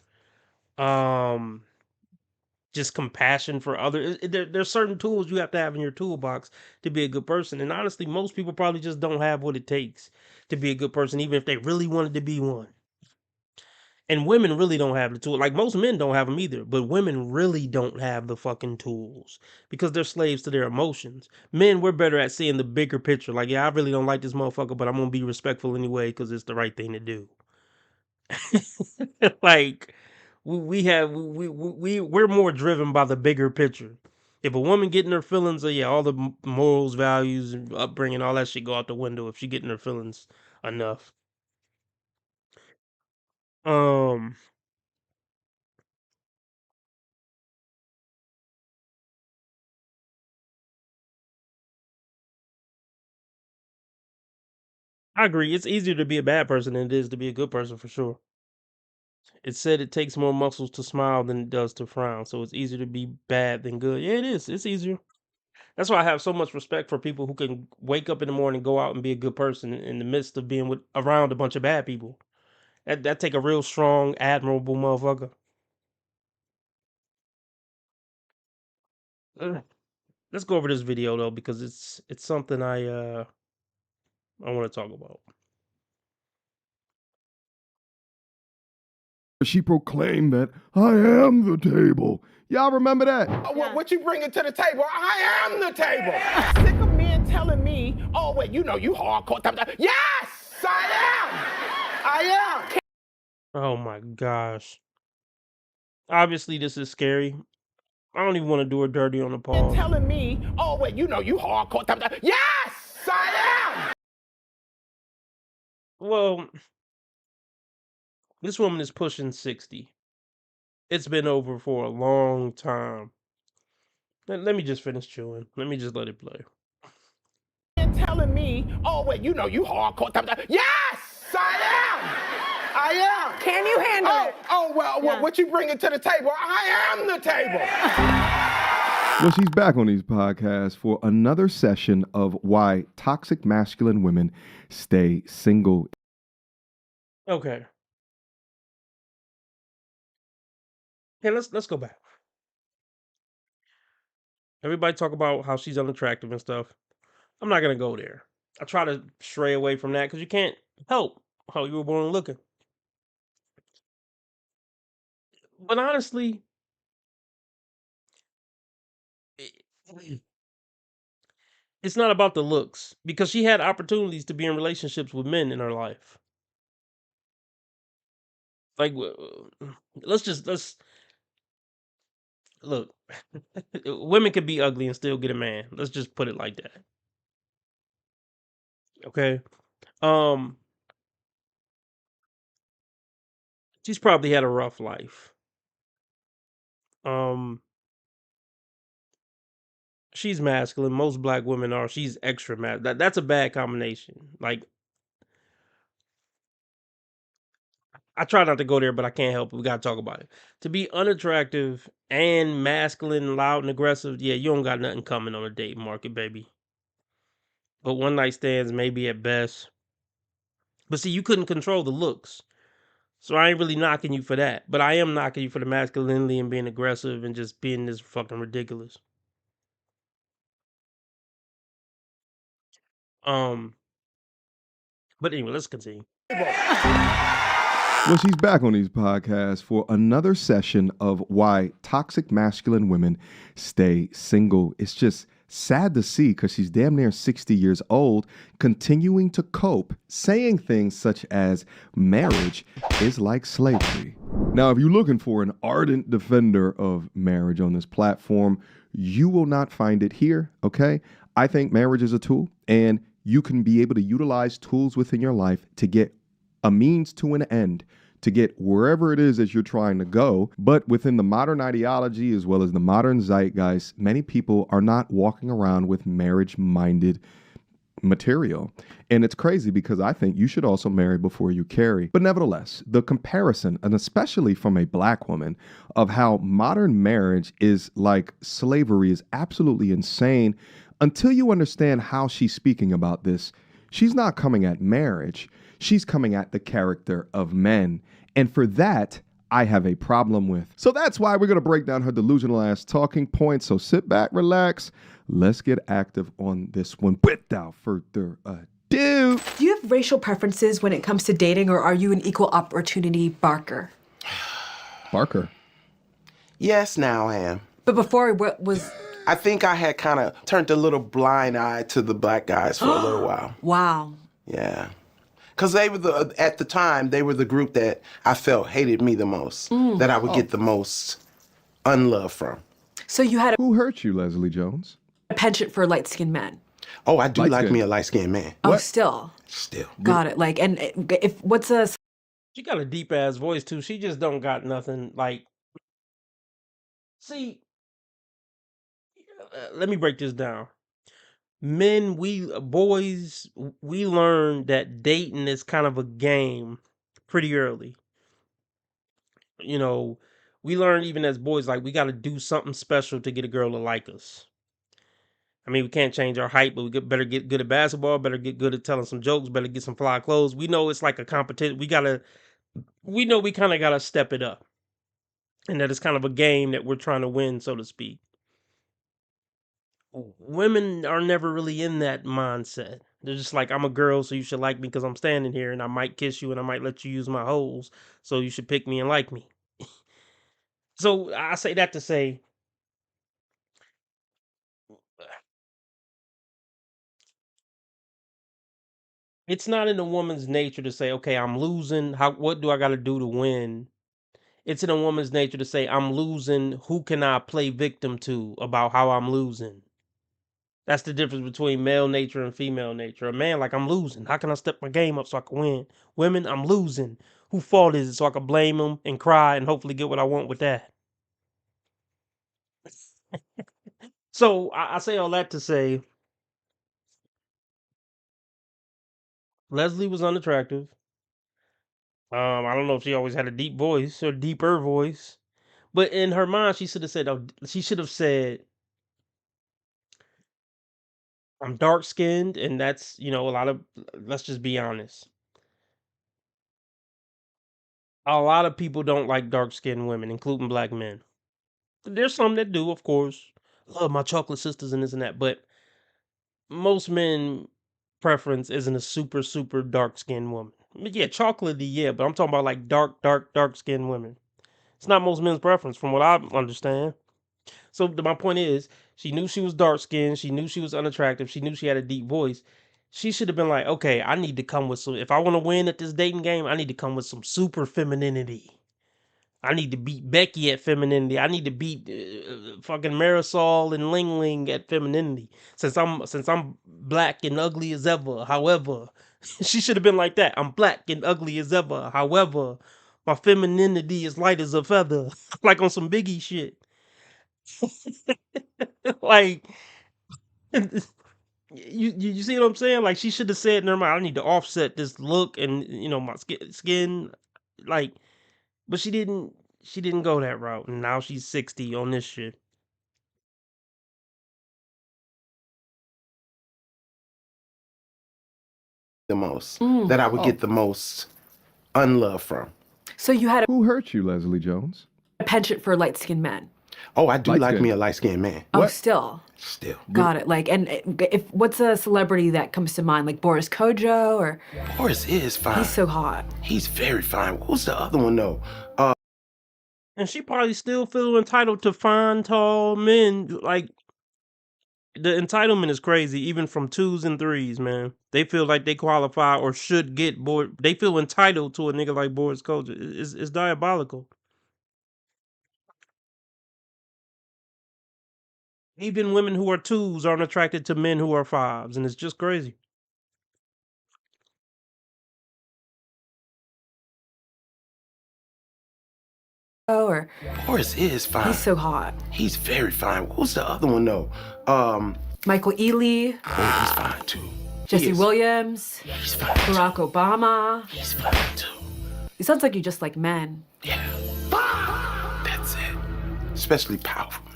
just compassion for others. There's certain tools you have to have in your toolbox to be a good person. And honestly, most people probably just don't have what it takes to be a good person, even if they really wanted to be one. And women really don't have the tool. Like most men don't have them either, but women really don't have the fucking tools because they're slaves to their emotions. Men, we're better at seeing the bigger picture. Like, yeah, I really don't like this motherfucker, but I'm gonna be respectful anyway because it's the right thing to do. Like, we're more driven by the bigger picture. If a woman getting her feelings, yeah, all the morals, values, and upbringing, all that shit go out the window if she getting her feelings enough. Um, I agree. It's easier to be a bad person than it is to be a good person for sure. It said it takes more muscles to smile than it does to frown, so it's easier to be bad than good. Yeah, it is. It's easier. That's why I have so much respect for people who can wake up in the morning, go out and be a good person in the midst of being with around a bunch of bad people. That take a real strong, admirable motherfucker. Ugh. Let's go over this video though because it's something I want to talk about. She proclaimed that I am the table. Y'all remember that? What you bringing to the table? I am the table. Sick of men telling me, oh, wait, you know you hardcore. Yes, I am. Oh my gosh. Obviously this is scary. I don't even want to do her dirty on the pause. Telling me, oh, wait, you know you hardcore. Yes, I am. Well, this woman is pushing 60. It's been over for a long time. Let me just finish chewing. Let me just let it play. Telling me, oh, wait, you know you hardcore. Yes, I am. Can you handle it? What you bringing to the table? I am the table. Well, she's back on these podcasts for another session of why toxic masculine women stay single. Okay. Hey, let's go back. Everybody talk about how she's unattractive and stuff. I'm not gonna go there. I try to stray away from that because you can't help how you were born looking. But honestly, i- it's not about the looks because she had opportunities to be in relationships with men in her life. Like, let's look. Women can be ugly and still get a man. Let's just put it like that. Okay. Um, she's probably had a rough life. Um, she's masculine. Most black women are. She's extra that's a bad combination. Like, I try not to go there, but I can't help it. We gotta talk about it. To be unattractive and masculine, loud and aggressive, yeah, you don't got nothing coming on a date market, baby. But one night stands maybe at best. But see, you couldn't control the looks. So I ain't really knocking you for that. But I am knocking you for the masculinity and being aggressive and just being this fucking ridiculous. Um, but anyway, let's continue. Well, she's back on these podcasts for another session of why toxic masculine women stay single. It's just sad to see because she's damn near 60 years old, continuing to cope, saying things such as marriage is like slavery. Now, if you're looking for an ardent defender of marriage on this platform, you will not find it here, okay? I think marriage is a tool, and you can be able to utilize tools within your life to get a means to an end, to get wherever it is that you're trying to go. But within the modern ideology, as well as the modern zeitgeist, many people are not walking around with marriage-minded material. And it's crazy because I think you should also marry before you carry. But nevertheless, the comparison, and especially from a black woman, of how modern marriage is like slavery is absolutely insane. Until you understand how she's speaking about this, she's not coming at marriage. She's coming at the character of men. And for that, I have a problem with. So that's why we're going to break down her delusional ass talking points. So sit back, relax. Let's get active on this one without further ado. do. Do you have racial preferences when it comes to dating, or are you an equal opportunity barker? Barker. Yes, now I am. But before, what was... I think I had kind of turned a little blind eye to the black guys for a little while. Wow. Yeah. Because they were at the time, they were the group that I felt hated me the most, that I would get the most unlove from. So you had Who hurt you, Leslie Jones? a penchant for light-skinned men. Oh, I do Light like skin. me a light-skinned man. Oh, still. Still. Got it. Like, and if what's a... She got a deep ass voice too. She just don't got nothing like. See, let me break this down. Men, boys, we learn that dating is kind of a game pretty early. You know, we learn even as boys, like we got to do something special to get a girl to like us. I mean, we can't change our height, but better get good at basketball, better get good at telling some jokes, better get some fly clothes. We know it's like a competition. We know we kind of got to step it up. And that it's kind of a game that we're trying to win, so to speak. Women are never really in that mindset. They're just like, I'm a girl, so you should like me because I'm standing here and I might kiss you and I might let you use my holes, so you should pick me and like me. So I say that to say, it's not in a woman's nature to say, okay, I'm losing. What do I got to do to win? It's in a woman's nature to say, I'm losing. Who can I play victim to about how I'm losing? That's the difference between male nature and female nature. A man, like, I'm losing. How can I step my game up so I can win? Women, I'm losing. Who fault is it so I can blame them and cry and hopefully get what I want with that? So I say all that to say, Leslie was unattractive. I don't know if she always had a deep voice or deeper voice, but in her mind, she should have said, I'm dark skinned, and that's, a lot of, let's just be honest. A lot of people don't like dark skinned women, including black men. There's some that do, of course. Love my chocolate sisters and this and that, but most men preference isn't a super, super dark skinned woman. But yeah, chocolatey, yeah, but I'm talking about like dark skinned women. It's not most men's preference from what I understand. So my point is, she knew she was dark skinned, she knew she was unattractive, she knew she had a deep voice. She should have been like, okay, I need to come with some, if I want to win at this dating game, I need to come with some super femininity. I need to beat Becky at femininity. I need to beat fucking Marisol and Ling Ling at femininity. Since I'm black and ugly as ever. However, she should have been like that. I'm black and ugly as ever. However, my femininity is light as a feather. Like on some Biggie shit. Like you see what I'm saying? Like she should have said in her mind, I need to offset this look and my skin, like. But she didn't go that route, and now she's 60 on this shit. The most, that I would get the most unlove from. So you had Who hurt you, Leslie Jones? a penchant for light-skinned men. Oh, I do like Light-skinned. me a light-skinned man. Oh, still. Still. Got it. Like, and if what's a celebrity that comes to mind, like Boris Kodjoe, or Boris is fine. he's so hot. He's very fine. What was the other one, though? And she probably still feel entitled to fine, tall men. Like, the entitlement is crazy, even from 2s and 3s, man. They feel like they qualify or should get bored. They feel entitled to a nigga like Boris Kodjoe. It's diabolical. Even women who are 2s aren't attracted to men who are 5s, and it's just crazy. Or Boris is fine. he's so hot. He's very fine. What was the other one, though? Michael Ealy, Oh, he's fine, too. Jesse He is. Williams, He's fine, too. Barack Obama. He's fine, too. It sounds like you just like men. Yeah. That's it. Especially powerful, man.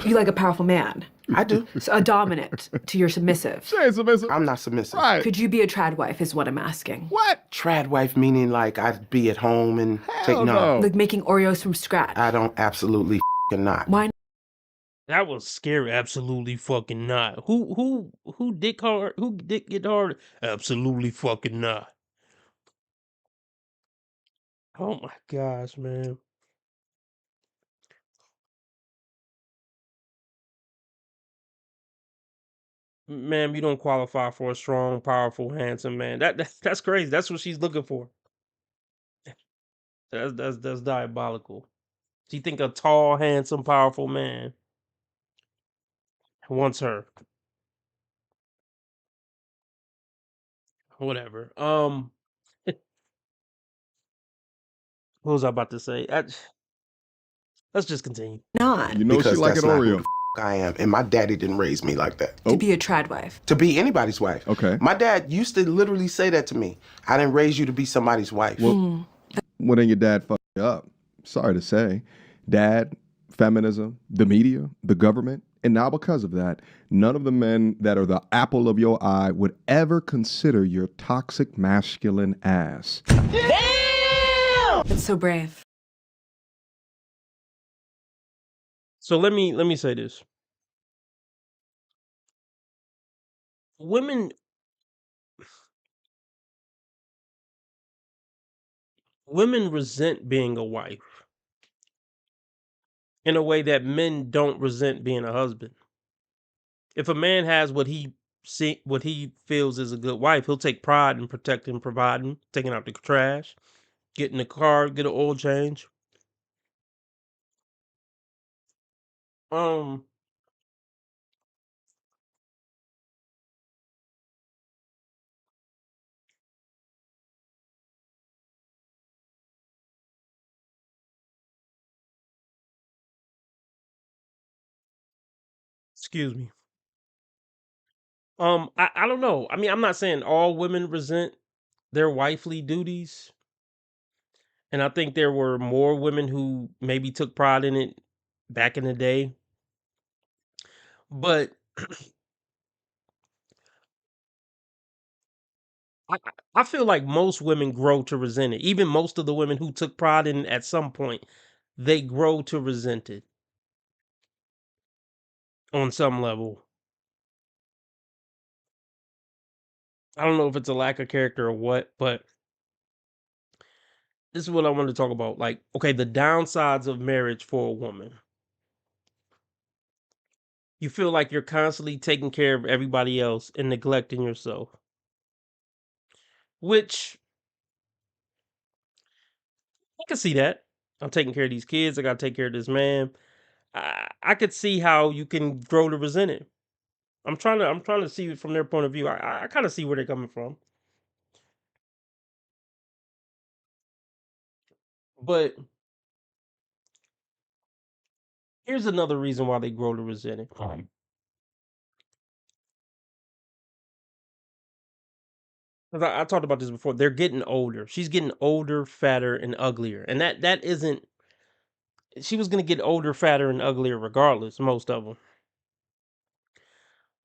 You like a powerful man. I do. So a dominant to your submissive. Say submissive. I'm not submissive. Right. Could you be a trad wife is what I'm asking. What? Trad wife meaning like I'd be at home and take no. Like making Oreos from scratch. I don't absolutely not. Why That was scary. Absolutely fucking not. Who dick hard? Who dick get hard? Absolutely fucking not. Oh my gosh, man. Ma'am, you don't qualify for a strong, powerful, handsome man. That's crazy. That's what she's looking for. That's diabolical. She think a tall, handsome, powerful man wants her. Whatever. What was I about to say? Let's just continue. Not You know she Because like that's an not who Oreo. the I am. And my daddy didn't raise me like that. to be a trad wife. To be anybody's wife. Okay. My dad used to literally say that to me. I didn't raise you to be somebody's wife. Well, then your dad fucked you up. Sorry to say. Dad, feminism, the media, the government, and now because of that, none of the men that are the apple of your eye would ever consider your toxic masculine ass. That's so brave. So let me say this. Women resent being a wife in a way that men don't resent being a husband. If a man has what he feels is a good wife, he'll take pride in protecting, providing, taking out the trash, getting the car, get an oil change. Um, excuse me. I don't know. I mean, I'm not saying all women resent their wifely duties, and I think there were more women who maybe took pride in it back in the day. But I I feel like most women grow to resent it. Even most of the women who took pride in it at some point, they grow to resent it on some level. I don't know if it's a lack of character or what, but this is what I want to talk about. Like, okay, the downsides of marriage for a woman. You feel like you're constantly taking care of everybody else and neglecting yourself, which I can see that. I'm taking care of these kids. I got to take care of this man. I could see how you can grow to resent it. I'm trying to see it from their point of view. I kind of see where they're coming from. But here's another reason why they grow to resent it. 'Cause I talked about this before. They're getting older. She's getting older, fatter, and uglier. And that isn't she was gonna get older, fatter, and uglier regardless, most of them.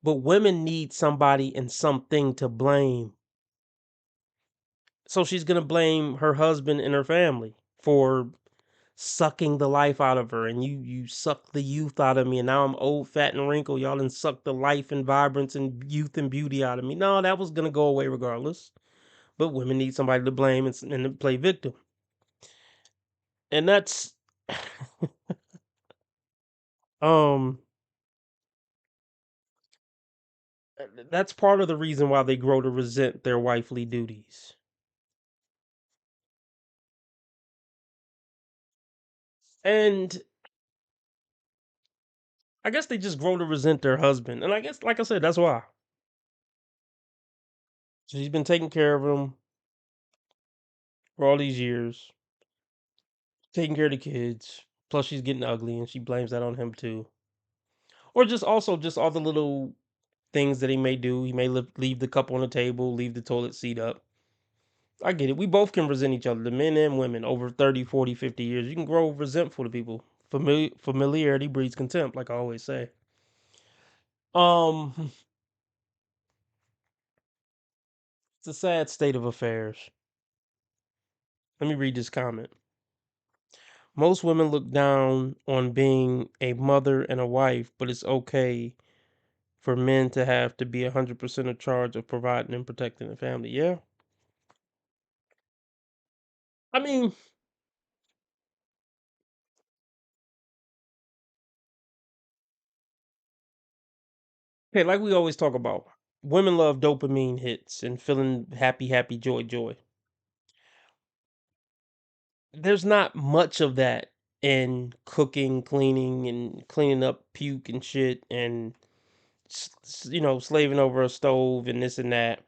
But women need somebody and something to blame. So she's gonna blame her husband and her family for sucking the life out of her, and you sucked the youth out of me, and now I'm old, fat, and wrinkled. Y'all done sucked the life and vibrance and youth and beauty out of me. No, that was gonna go away regardless. But women need somebody to blame and to play victim. And that's um that's part of the reason why they grow to resent their wifely duties. And I guess they just grow to resent their husband. And I guess, like I said, that's why. She's been taking care of him for all these years, taking care of the kids. Plus, she's getting ugly, and she blames that on him too. Or just also just all the little things that he may do. He may leave the cup on the table, leave the toilet seat up. I get it. We both can resent each other, the men and women, over 30, 40, 50 years. You can grow resentful to people. Familiarity breeds contempt, like I always say. Um, it's a sad state of affairs. Let me read this comment. Most women look down on being a mother and a wife, but it's okay for men to have to be 100% in charge of providing and protecting the family. Yeah. I mean, okay, like we always talk about, women love dopamine hits and feeling happy, happy, joy, joy. There's not much of that in cooking, cleaning, and cleaning up puke and shit, and slaving over a stove and this and that.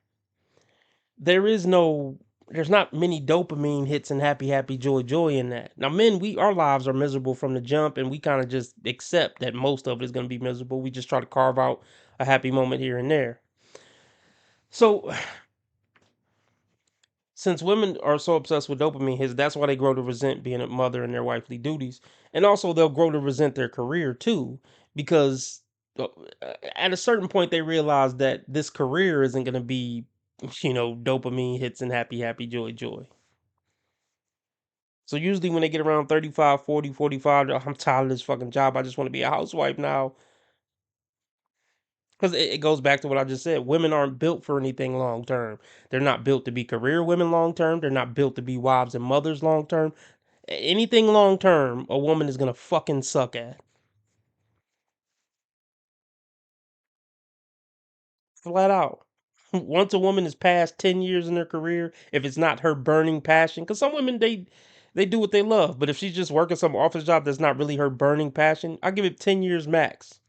There is no, there's not many dopamine hits and happy, happy, joy, joy in that. Now, men, our lives are miserable from the jump, and we kind of just accept that most of it is going to be miserable. We just try to carve out a happy moment here and there. So, since women are so obsessed with dopamine hits, that's why they grow to resent being a mother and their wifely duties. And also, they'll grow to resent their career too, because uh, at a certain point, they realize that this career isn't going to be, dopamine hits and happy, happy, joy, joy. So, usually, when they get around 35, 40, 45, I'm tired of this fucking job. I just want to be a housewife now. Because it goes back to what I just said. Women aren't built for anything long term. They're not built to be career women long term. They're not built to be wives and mothers long term. Anything long term, a woman is gonna fucking suck at. Flat out. Once a woman is past 10 years in her career, if it's not her burning passion, because some women they do what they love, but if she's just working some office job that's not really her burning passion, I give it 10 years max.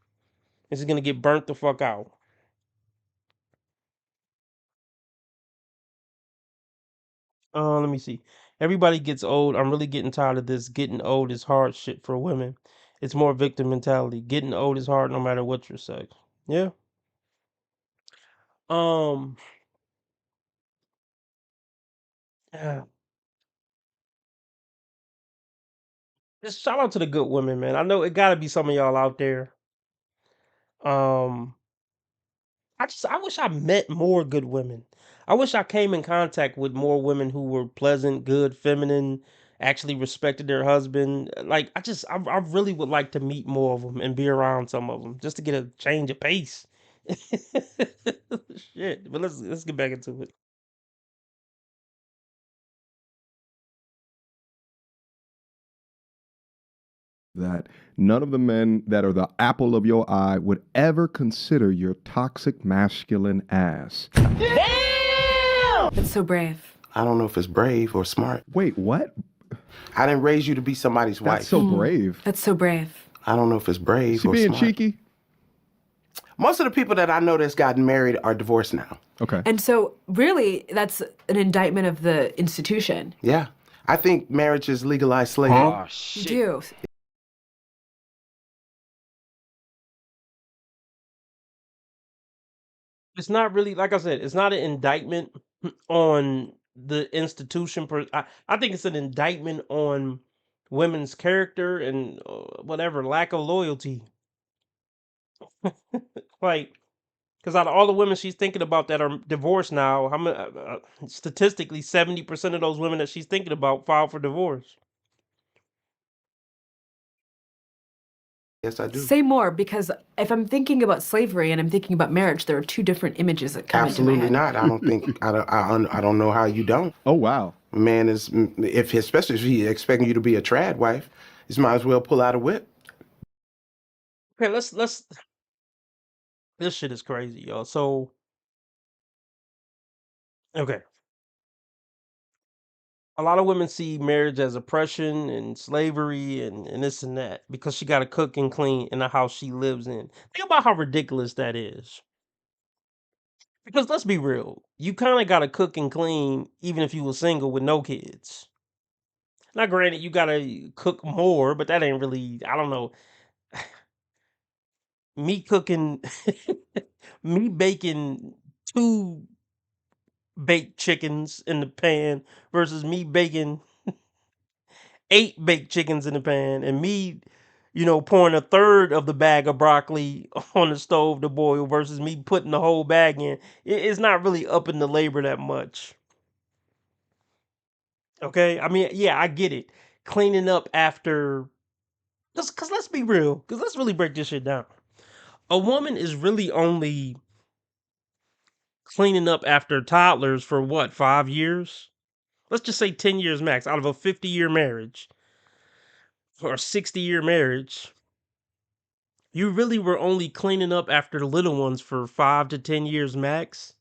And she's gonna get burnt the fuck out. Let me see. Everybody gets old. I'm really getting tired of this. Getting old is hard shit for women. It's more victim mentality. Getting old is hard no matter what your sex. Yeah. Um. Yeah. Just shout out to the good women, man. I know it gotta be some of y'all out there. Um. I wish I met more good women. I wish I came in contact with more women who were pleasant, good, feminine, actually respected their husband. Like I really would like to meet more of them and be around some of them just to get a change of pace. Shit, but let's get back into it. That none of the men that are the apple of your eye would ever consider your toxic masculine ass. That's so brave. I don't know if it's brave or smart. Wait, what? I didn't raise you to be somebody's wife. That's so brave. That's so brave. I don't know if it's brave She or being smart. cheeky? Most of the people that I know that's gotten married are divorced now. Okay. And so, really, that's an indictment of the institution. Yeah. I think marriage is legalized slavery. You do. It's not really, like I said, it's not an indictment on the institution. I think it's an indictment on women's character and whatever lack of loyalty. Like, because out of all the women she's thinking about that are divorced now, how many, statistically, 70% of those women that she's thinking about filed for divorce. Yes, I do. Say more, because if I'm thinking about slavery and I'm thinking about marriage, there are two different images that come Absolutely into my head. not. I don't think, I don't know how you don't. Oh, wow. A man is, especially if he's expecting you to be a trad wife, he might as well pull out a whip. Okay, let's this shit is crazy, y'all. So, okay. A lot of women see marriage as oppression and slavery and this and that because she got to cook and clean in the house she lives in. Think about how ridiculous that is. Because let's be real, you kind of got to cook and clean even if you were single with no kids. Now, granted, you got to cook more, but that ain't really, I don't know. Me cooking, me baking two baked chickens in the pan versus me baking 8 baked chickens in the pan and me, pouring a third of the bag of broccoli on the stove to boil versus me putting the whole bag in. It's not really upping the labor that much. Okay? I mean, yeah, I get it. cleaning up after. Because let's be real. Because let's really break this shit down. A woman is really only cleaning up after toddlers for what, 5 years? Let's just say 10 years max out of a 50-year marriage or a 60-year marriage. You really were only cleaning up after the little ones for 5 to 10 years max.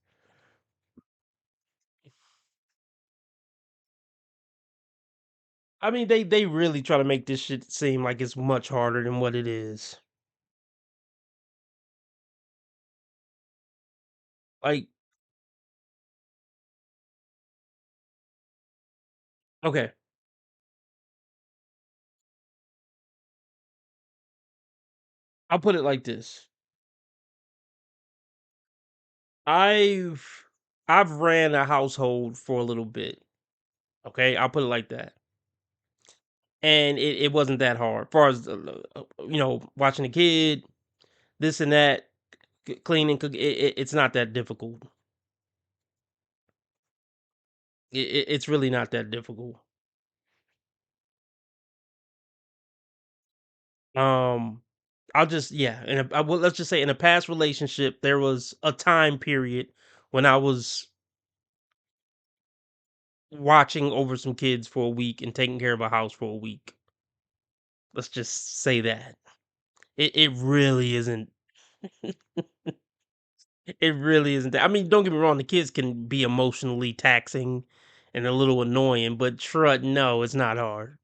I mean, they really try to make this shit seem like it's much harder than what it is. Like, okay, I'll put it like this. I've I've ran a household for a little bit. Okay, I'll put it like that. And it wasn't that hard. As far as watching a kid, this and that, cleaning, cook. It's not that difficult. It's really not that difficult. Um, I'll just well, let's just say in a past relationship, there was a time period when I was watching over some kids for a week and taking care of a house for a week. Let's just say that. It really isn't. It really isn't that. I mean, don't get me wrong, the kids can be emotionally taxing and a little annoying, but no, it's not hard.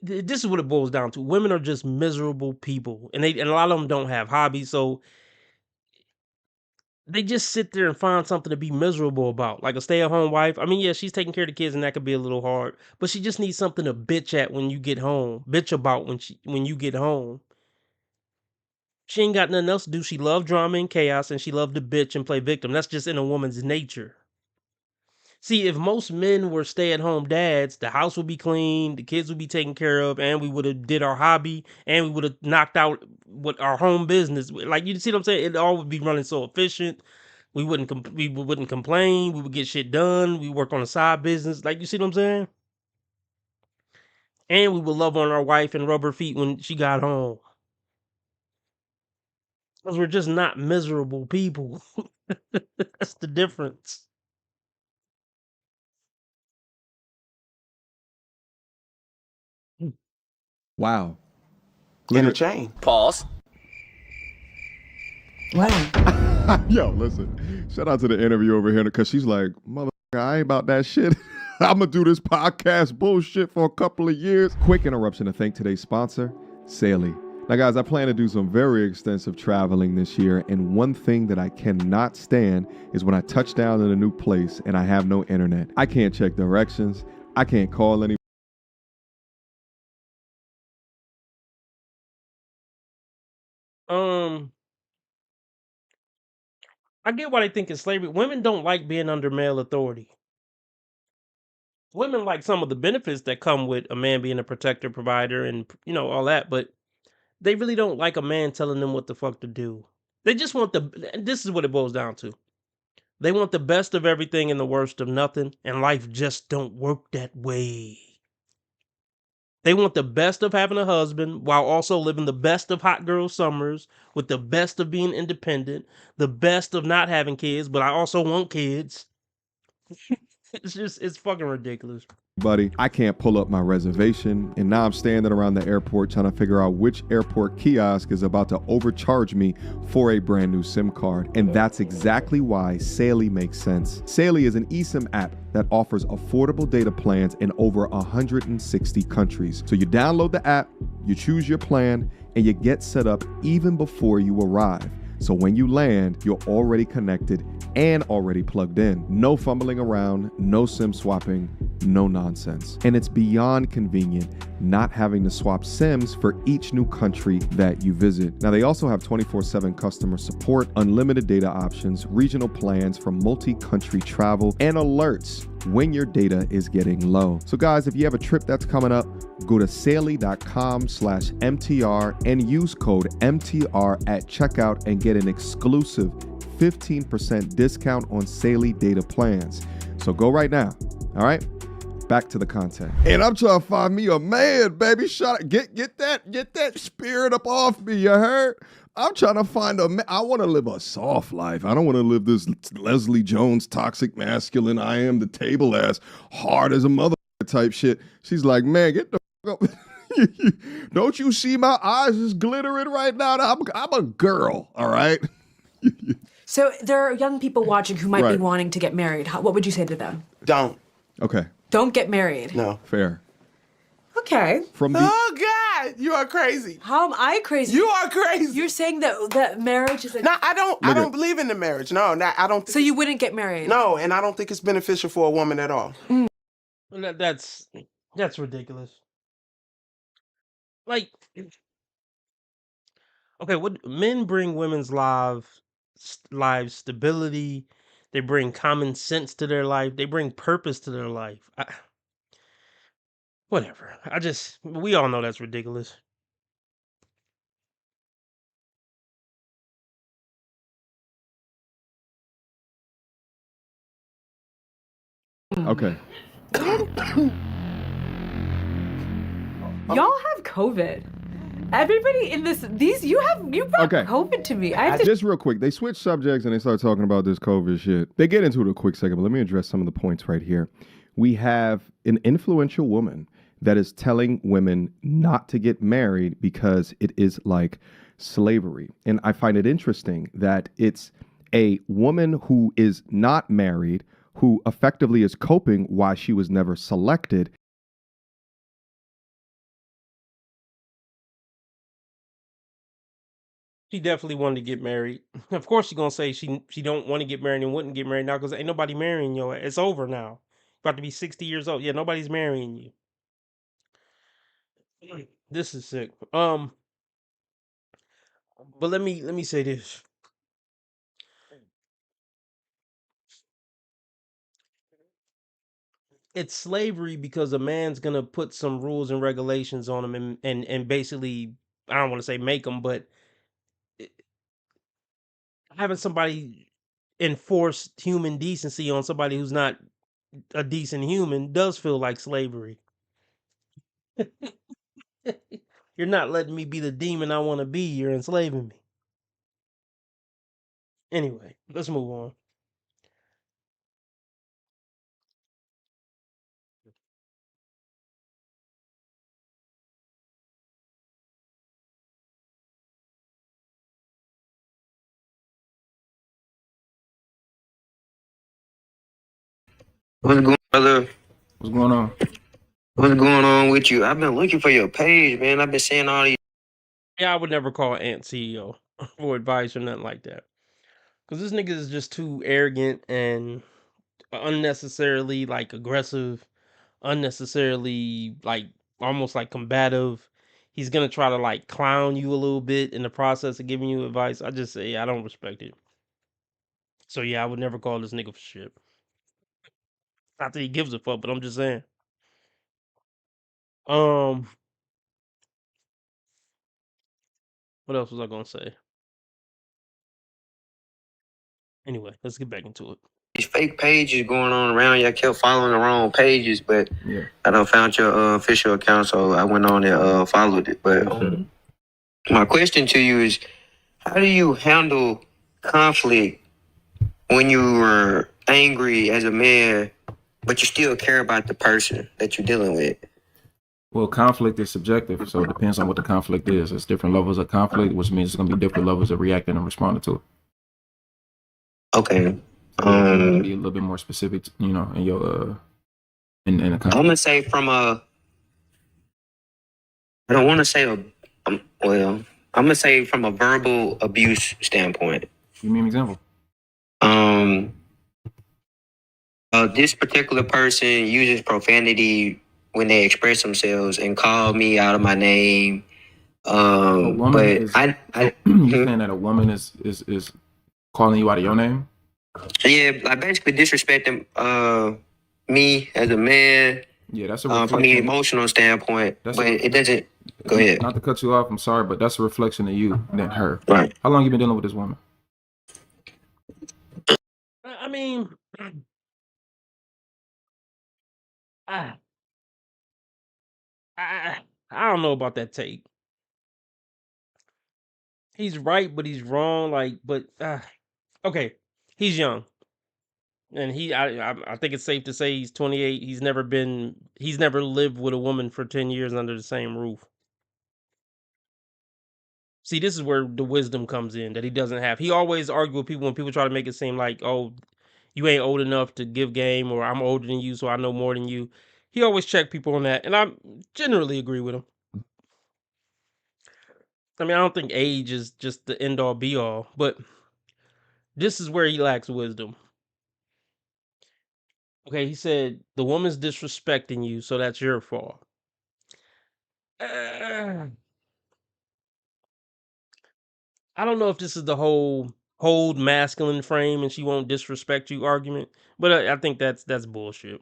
This is what it boils down to. Women are just miserable people, and a lot of them don't have hobbies, so they just sit there and find something to be miserable about. Like a stay-at-home wife. I mean, yeah, she's taking care of the kids, and that could be a little hard, but she just needs something to bitch at when you get home. Bitch about when you get home. She ain't got nothing else to do. She love drama and chaos, and she love to bitch and play victim. That's just in a woman's nature. See, if most men were stay-at-home dads, the house would be clean, the kids would be taken care of, and we would have did our hobby, and we would have knocked out what our home business. Like, you see what I'm saying? It all would be running so efficient. We wouldn't complain. We would get shit done. We work on a side business. Like, you see what I'm saying? And we would love on our wife and rub her feet when she got home. Because we're just not miserable people. That's the difference. Wow. In a chain. Pause. Wow. Yo, listen. Shout out to the interview over here because she's like, mother, I ain't about that shit. I'm going to do this podcast bullshit for a couple of years. Quick interruption to thank today's sponsor, Saily. Now, guys, I plan to do some very extensive traveling this year, and one thing that I cannot stand is when I touch down in a new place and I have no internet. I can't check directions. I can't call anybody. I get why they think it's slavery. Women don't like being under male authority. Women like some of the benefits that come with a man being a protector, provider, and all that, but they really don't like a man telling them what the fuck to do. They just want this is what it boils down to. They want the best of everything and the worst of nothing, and life just don't work that way. They want the best of having a husband while also living the best of hot girl summers with the best of being independent, the best of not having kids, but I also want kids. It's fucking ridiculous. Buddy, I can't pull up my reservation, and now I'm standing around the airport trying to figure out which airport kiosk is about to overcharge me for a brand new SIM card. And that's exactly why Saily makes sense. Saily is an eSIM app that offers affordable data plans in over 160 countries. So you download the app, you choose your plan, and you get set up even before you arrive. So when you land, you're already connected and already plugged in. No fumbling around, no SIM swapping, no nonsense. And it's beyond convenient not having to swap SIMs for each new country that you visit. Now, they also have 24/7 customer support, unlimited data options, regional plans for multi-country travel, and alerts when your data is getting low. So guys, if you have a trip that's coming up, go to saily.com/MTR and use code MTR at checkout and get an exclusive 15% discount on Saily data plans. So go right now. All right? Back to the content. And I'm trying to find me a man, baby. Shut up. Get that spirit up off me, you heard? I'm trying to find a man. I want to live a soft life. I don't want to live this Leslie Jones toxic masculine, I am the table ass, hard as a mother type shit. She's like, man, get the fuck up. Don't you see my eyes is glittering right now? I'm a girl, all right? So there are young people watching who might be Right. wanting to get married. What would you say to them? Don't. Okay, Don't get married. No. fair. Okay. From the Oh God, you are crazy. How am I crazy? You are crazy. You're saying that marriage is a... No, I don't Look at- believe in the marriage. No, I don't. So you wouldn't get married? No, and I don't think it's beneficial for a woman at all. That's ridiculous. Like, okay, what men bring women's lives stability. They bring common sense to their life. They bring purpose to their life. Whatever. We all know that's ridiculous. okay. Y'all have COVID. Everybody in you brought Okay. COVID to me. I have to... Just real quick, they switch subjects and they start talking about this COVID shit. They get into it a quick second, but let me address some of the points right here. We have an influential woman that is telling women not to get married because it is like slavery. And I find it interesting that it's a woman who is not married, who effectively is coping why she was never selected. She definitely wanted to get married. Of course, she's gonna say she don't want to get married and wouldn't get married now because ain't nobody marrying you. It's over now. About to be 60 years old. Yeah, nobody's marrying you. This is sick. But let me say this. It's slavery because a man's gonna put some rules and regulations on him and basically, I don't want to say make them, but having somebody enforce human decency on somebody who's not a decent human does feel like slavery. You're not letting me be the demon I want to be. You're enslaving me. Anyway, let's move on. What's going, brother? What's going on? What's going on with you? I've been looking for your page, man. I've been seeing all these. Yeah, I would never call Ant CEO for advice or nothing like that. Because this nigga is just too arrogant and unnecessarily like aggressive, unnecessarily like almost like combative. He's gonna try to like clown you a little bit in the process of giving you advice. I just say I don't respect it. So yeah, I would never call this nigga for shit. Not that he gives a fuck, but I'm just saying. Um, what else was I gonna say? Anyway, let's get back into it. These fake pages going on around you. I kept following the wrong pages, but Yeah. I done found your official account, so I went on and followed it. But my question to you is, how do you handle conflict when you were angry as a man, but you still care about the person that you're dealing with? Well, conflict is subjective, so it depends on what the conflict is. There's different levels of conflict, which means it's going to be different levels of reacting and responding to it. Okay. Be a little bit more specific, in your in the I'm gonna say from a. I don't want to say well, I'm gonna say from a verbal abuse standpoint. Give me an example. This particular person uses profanity when they express themselves and call me out of my name. A woman But is- I You saying that a woman is calling you out of your name? yeah, I basically disrespecting me as a man Yeah, that's a from an reflection. emotional standpoint. That's But a- it doesn't. Go ahead. Not to cut you off, I'm sorry, but that's a reflection of you than her. Right. How long you been dealing with this woman? I mean, I, I don't know about that take. He's right, but he's wrong. Okay, he's young, and I think it's safe to say he's 28. He's never lived with a woman for 10 years under the same roof. See, this is where the wisdom comes in that he doesn't have. He always argue with people when people try to make it seem like, oh, you ain't old enough to give game, or I'm older than you, so I know more than you. He always check people on that, and I generally agree with him. I mean, I don't think age is just the end all be all, but this is where he lacks wisdom. Okay, he said the woman's disrespecting you, so that's your fault. I don't know if this is the whole hold masculine frame and she won't disrespect you argument, but I think that's bullshit.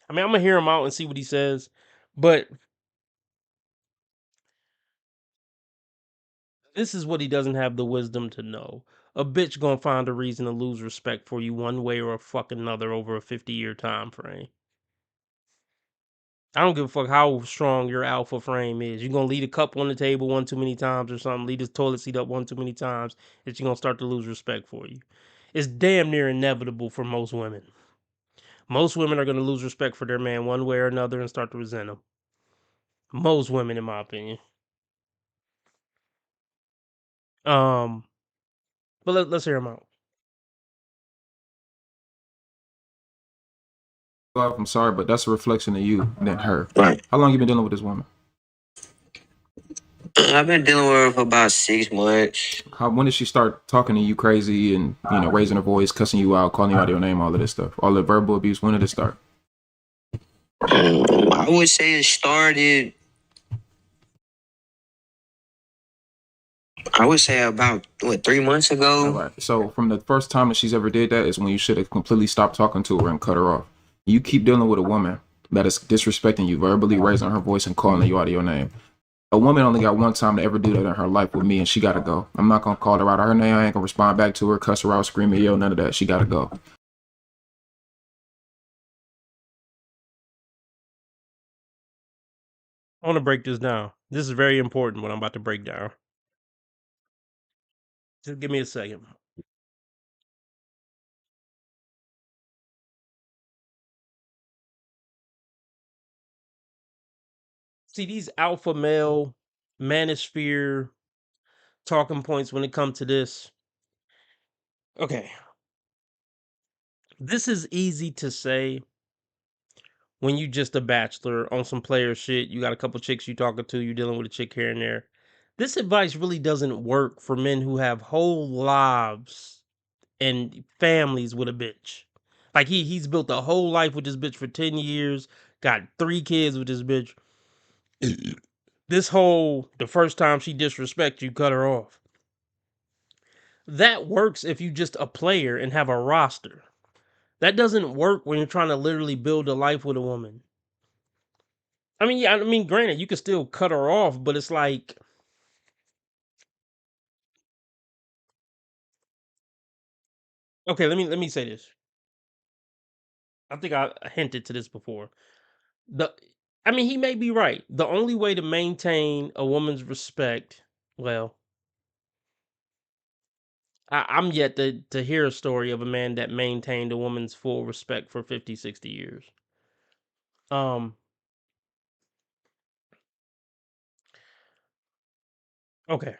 I mean, I'm gonna hear him out and see what he says, but this is what he doesn't have the wisdom to know. A bitch gonna find a reason to lose respect for you one way or a fucking another over a 50-year time frame. I don't give a fuck how strong your alpha frame is. You're gonna leave a cup on the table one too many times or something, leave the toilet seat up one too many times, that you're gonna start to lose respect for you. It's damn near inevitable for most women. Most women are gonna lose respect for their man one way or another and start to resent him. Most women, in my opinion. But let's hear him out. I'm sorry, but that's a reflection of you than her. Right. How long you been dealing with this woman? I've been dealing with her for about 6 months. When did she start talking to you crazy and raising her voice, cussing you out, calling you out your name, all of this stuff, all the verbal abuse? When did it start? I would say it started. I would say about 3 months ago. All right. So from the first time that she's ever did that is when you should have completely stopped talking to her and cut her off. You keep dealing with a woman that is disrespecting you, verbally raising her voice and calling you out of your name. A woman only got one time to ever do that in her life with me, and she gotta go. I'm not gonna call her out of her name. I ain't gonna respond back to her, cuss her out, scream at yell, none of that. She gotta go. I want to break this down. This is very important what I'm about to break down. Just give me a second. See, these alpha male manosphere talking points when it comes to this. Okay. This is easy to say when you just a bachelor on some player shit. You got a couple chicks you talking to, you dealing with a chick here and there. This advice really doesn't work for men who have whole lives and families with a bitch. Like he's built a whole life with this bitch for 10 years, got 3 kids with this bitch. This whole the first time she disrespect you, cut her off. That works if you just a player and have a roster. That doesn't work when you're trying to literally build a life with a woman. I mean, yeah, I mean, granted, you can still cut her off, but it's like, okay, let me say this. I think I hinted to this before. The I mean, he may be right. The only way to maintain a woman's respect, well, I'm yet to hear a story of a man that maintained a woman's full respect for 50, 60 years. Um, okay.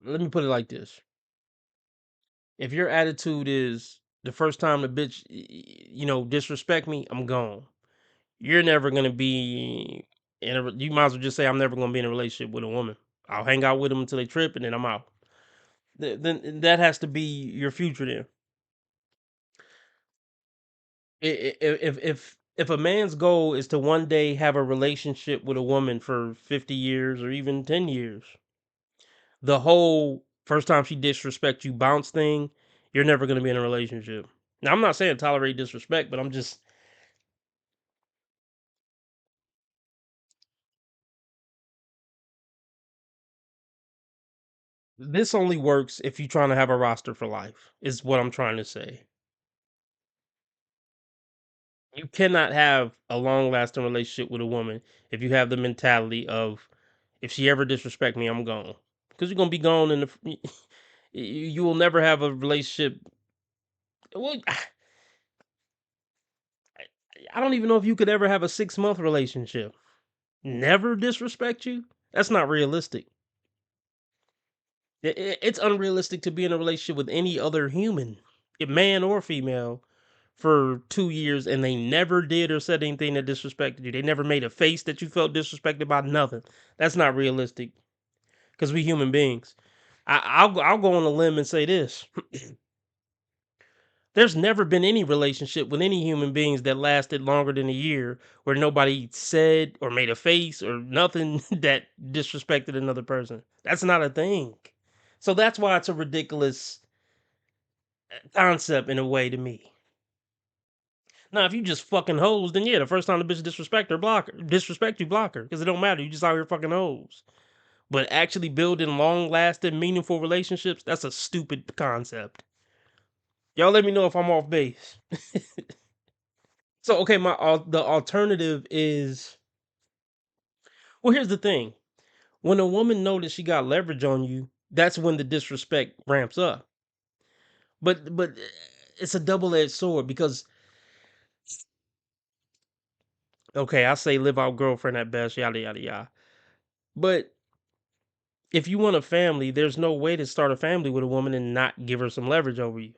Let me put it like this. If your attitude is the first time the bitch, disrespect me, I'm gone. You're never gonna be you might as well just say I'm never gonna be in a relationship with a woman. I'll hang out with them until they trip and then I'm out. Then that has to be your future then. If a man's goal is to one day have a relationship with a woman for 50 years or even 10 years, the whole first time she disrespect you bounce thing, you're never going to be in a relationship. Now, I'm not saying tolerate disrespect, but I'm just This only works if you're trying to have a roster for life, is what I'm trying to say. You cannot have a long lasting relationship with a woman if you have the mentality of, if she ever disrespect me, I'm gone. Because you're gonna be gone in the you will never have a relationship. Well, I don't even know if you could ever have a 6-month relationship. Never disrespect you? That's not realistic. It's unrealistic to be in a relationship with any other human, man or female, for 2 years and they never did or said anything that disrespected you. They never made a face that you felt disrespected by, nothing. That's not realistic because we human beings. I'll go on a limb and say this. There's never been any relationship with any human beings that lasted longer than a year where nobody said or made a face or nothing that disrespected another person. That's not a thing. So that's why it's a ridiculous concept in a way to me. Now, if you just fucking hoes, then yeah, the first time the bitch disrespect you, block her. Because it don't matter. You just out here fucking hoes. But actually building long lasting, meaningful relationships, that's a stupid concept. Y'all let me know if I'm off base. So, okay, the alternative is, well, here's the thing. When a woman knows that she got leverage on you, that's when the disrespect ramps up. But it's a double-edged sword because, okay, I say live out girlfriend at best, yada yada yada. But if you want a family, there's no way to start a family with a woman and not give her some leverage over you.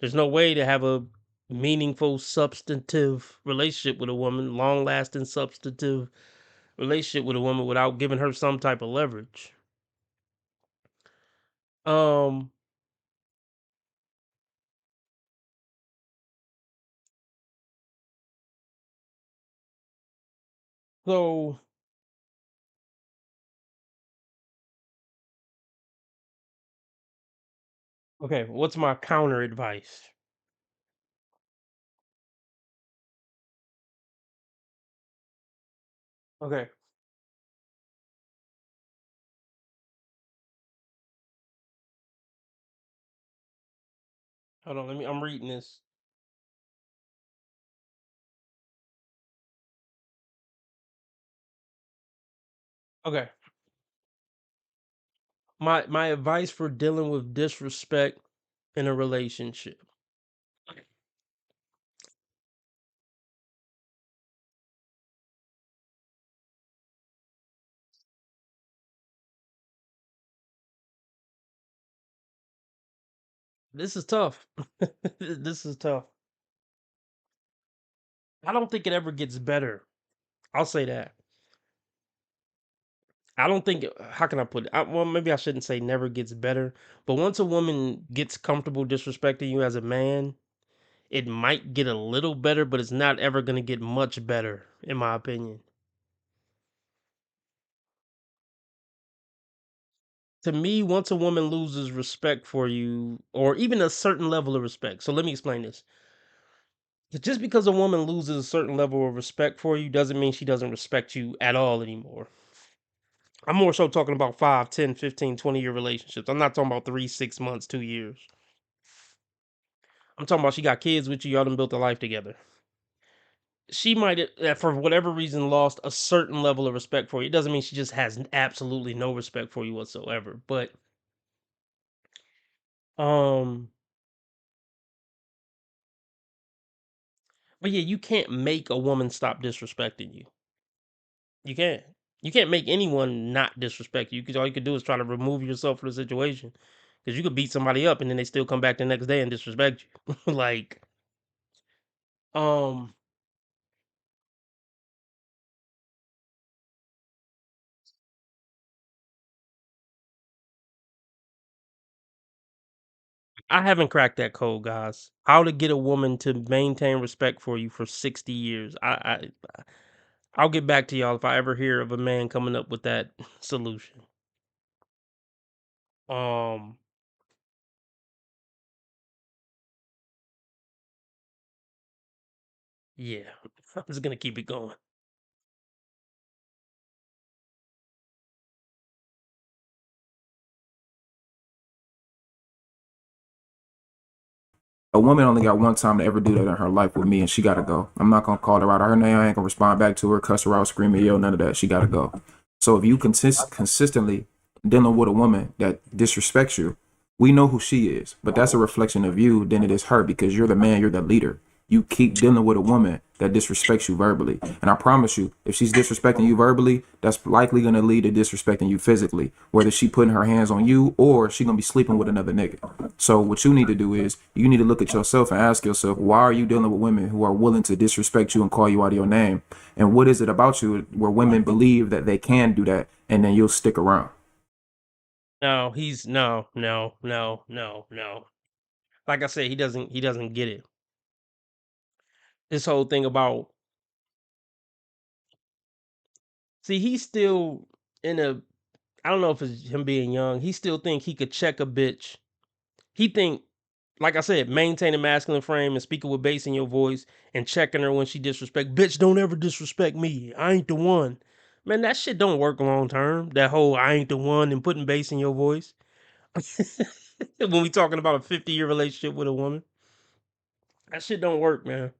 There's no way to have a meaningful, substantive relationship with a woman, long lasting, substantive relationship with a woman without giving her some type of leverage. Um, so okay, what's my counter advice? Okay, hold on, I'm reading this. Okay. My advice for dealing with disrespect in a relationship. This is tough. This is tough. I don't think it ever gets better. I'll say that. I don't think how can I put it? Well, maybe I shouldn't say never gets better, but once a woman gets comfortable disrespecting you as a man, it might get a little better, but it's not ever going to get much better, in my opinion. To me, once a woman loses respect for you, or even a certain level of respect. So let me explain this. Just because a woman loses a certain level of respect for you doesn't mean she doesn't respect you at all anymore. I'm more so talking about 5, 10, 15, 20-year relationships. I'm not talking about 3, 6 months, 2 years. I'm talking about she got kids with you, y'all done built a life together. She might, for whatever reason, lost a certain level of respect for you. It doesn't mean she just has absolutely no respect for you whatsoever. Um, but yeah, you can't make a woman stop disrespecting you. You can't. You can't make anyone not disrespect you because all you could do is try to remove yourself from the situation. Because you could beat somebody up and then they still come back the next day and disrespect you. Like, um, I haven't cracked that code, guys. How to get a woman to maintain respect for you for 60 years. I'll get back to y'all if I ever hear of a man coming up with that solution. Um, yeah, I'm just gonna keep it going. A woman only got one time to ever do that in her life with me, and she gotta go. I'm not gonna call her out her name. I ain't gonna respond back to her, cuss her out, scream at yo, none of that. She gotta go. So if you consistently dealing with a woman that disrespects you, we know who she is, but that's a reflection of you than it is her, because you're the man, you're the leader. You keep dealing with a woman that disrespects you verbally. And I promise you, if she's disrespecting you verbally, that's likely going to lead to disrespecting you physically, whether she putting her hands on you or she going to be sleeping with another nigga. So what you need to do is you need to look at yourself and ask yourself, why are you dealing with women who are willing to disrespect you and call you out of your name? And what is it about you where women believe that they can do that and then you'll stick around? No, he's no. Like I said, he doesn't get it. This whole thing about, see, he's still in a, I don't know if it's him being young. He still think he could check a bitch. He think, like I said, maintain a masculine frame and speaking with bass in your voice and checking her when she disrespect. Bitch, don't ever disrespect me. I ain't the one. Man, that shit don't work long term. That whole I ain't the one and putting bass in your voice. When we talking about a 50-year relationship with a woman. That shit don't work, man.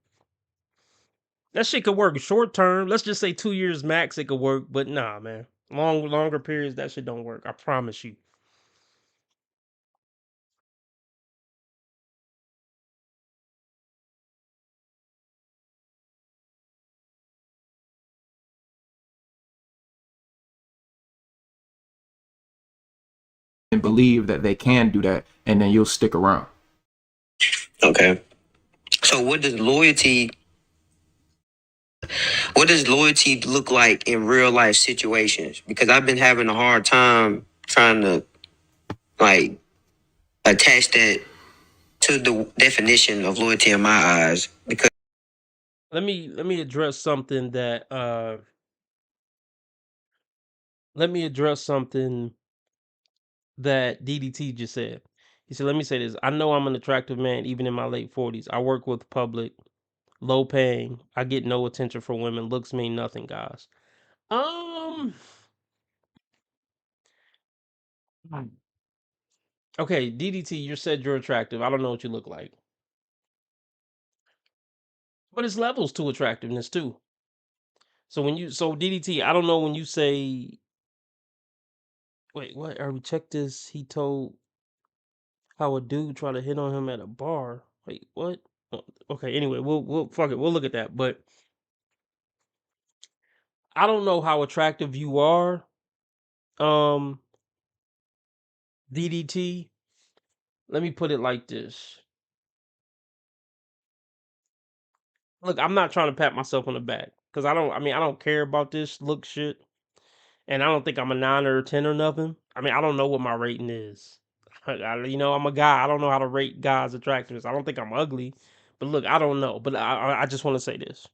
That shit could work short term. Let's just say 2 years max it could work, but nah, man. Longer periods, that shit don't work. I promise you. And believe that they can do that and then you'll stick around. Okay. So what does loyalty look like in real life situations? Because I've been having a hard time trying to like attach that to the definition of loyalty in my eyes. Because Let me address something that let me address something that DDT just said. He said, let me say this. I know I'm an attractive man even in my late 40s. I work with public, low paying. I get no attention from women. Looks mean nothing, guys. Okay, DDT, you said you're attractive. I don't know what you look like. But it's levels to attractiveness too. So DDT, I don't know when you say, wait, what? Are we check this? He told how a dude tried to hit on him at a bar. Wait, what? Okay, anyway, we'll fuck it. We'll look at that. But I don't know how attractive you are, um, DDT. Let me put it like this. Look, I'm not trying to pat myself on the back because I don't care about this look shit. And I don't think I'm a 9 or a 10 or nothing. I mean, I don't know what my rating is. I'm a guy. I don't know how to rate guys' attractiveness. I don't think I'm ugly. But look, I don't know. But I just want to say this.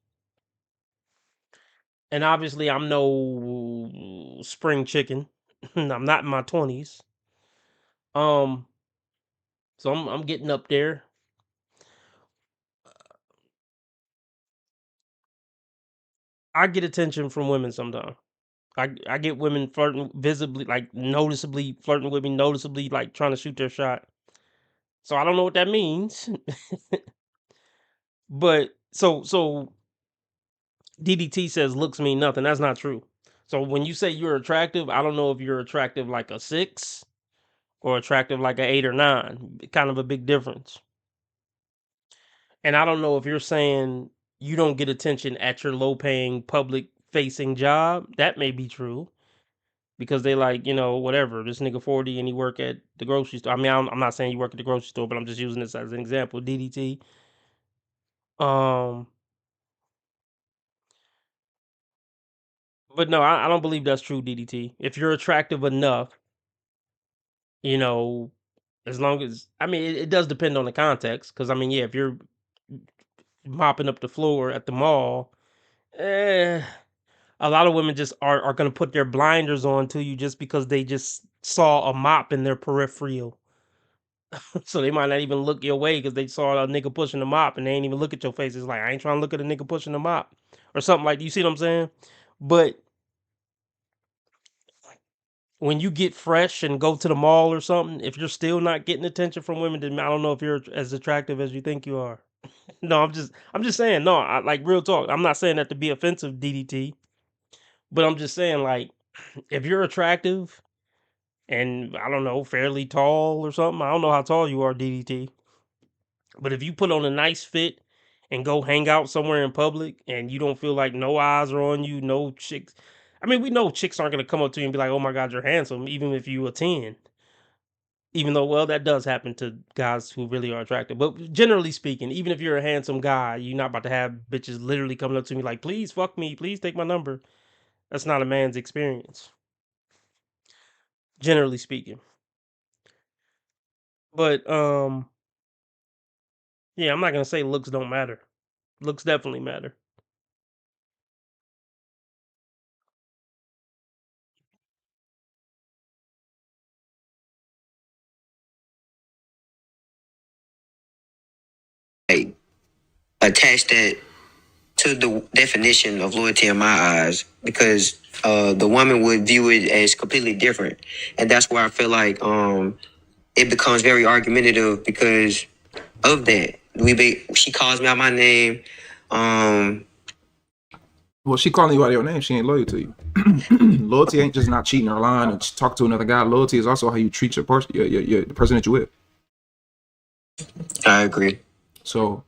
And obviously, I'm no spring chicken. I'm not in my 20s. So I'm getting up there. I get attention from women sometimes. I get women flirting visibly, like noticeably flirting with me, noticeably like trying to shoot their shot. So I don't know what that means. But so DDT says looks mean nothing. That's not true. So when you say you're attractive, I don't know if you're attractive like a 6 or attractive like an 8 or 9. Kind of a big difference. And I don't know if you're saying you don't get attention at your low paying public facing job. That may be true. Because they like, whatever, this nigga 40 and he work at the grocery store. I mean, I'm not saying you work at the grocery store, but I'm just using this as an example. DDT. But no, I don't believe that's true, DDT. If you're attractive enough, as long as, I mean, it does depend on the context. Because, I mean, yeah, if you're mopping up the floor at the mall, a lot of women just are going to put their blinders on to you just because they just saw a mop in their peripheral. So they might not even look your way because they saw a nigga pushing the mop and they ain't even look at your face. It's like, I ain't trying to look at a nigga pushing the mop or something like that. You see what I'm saying? But when you get fresh and go to the mall or something, if you're still not getting attention from women, then I don't know if you're as attractive as you think you are. No, I'm just saying, no, I like real talk. I'm not saying that to be offensive, DDT, but I'm just saying like if you're attractive and I don't know, fairly tall or something, I don't know how tall you are, DDT, but if you put on a nice fit and go hang out somewhere in public and you don't feel like no eyes are on you, no chicks. I mean, we know chicks aren't gonna come up to you and be like, "Oh my God, you're handsome," even if you a 10. Even though, well, that does happen to guys who really are attractive. But generally speaking, even if you're a handsome guy, you're not about to have bitches literally coming up to me like, "Please fuck me, please take my number." That's not a man's experience, generally speaking. But yeah, I'm not gonna say looks don't matter. Looks definitely matter. Like, attach that to the definition of loyalty in my eyes, because the woman would view it as completely different, and that's where I feel like it becomes very argumentative because of that. She calls me out my name. Well, she calling you out your name. She ain't loyal to you. Loyalty ain't just not cheating or lying or talk to another guy. Loyalty is also how you treat your person, the person that you with. I agree. So,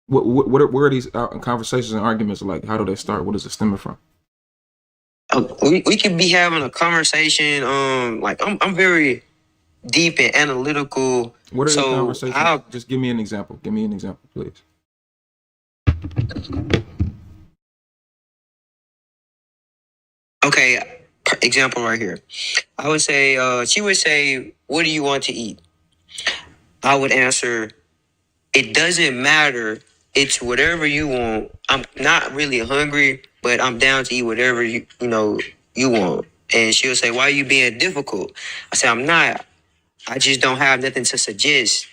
where are these conversations and arguments like? How do they start? What is it stemming from? We could be having a conversation. Like I'm very deep and analytical. What are the conversations? Just give me an example. Give me an example, please. Okay, example right here. I would say, she would say, "What do you want to eat?" I would answer, "It doesn't matter. It's whatever you want. I'm not really hungry, but I'm down to eat whatever you want." And she'll say, "Why are you being difficult?" I say, "I'm not. I just don't have nothing to suggest."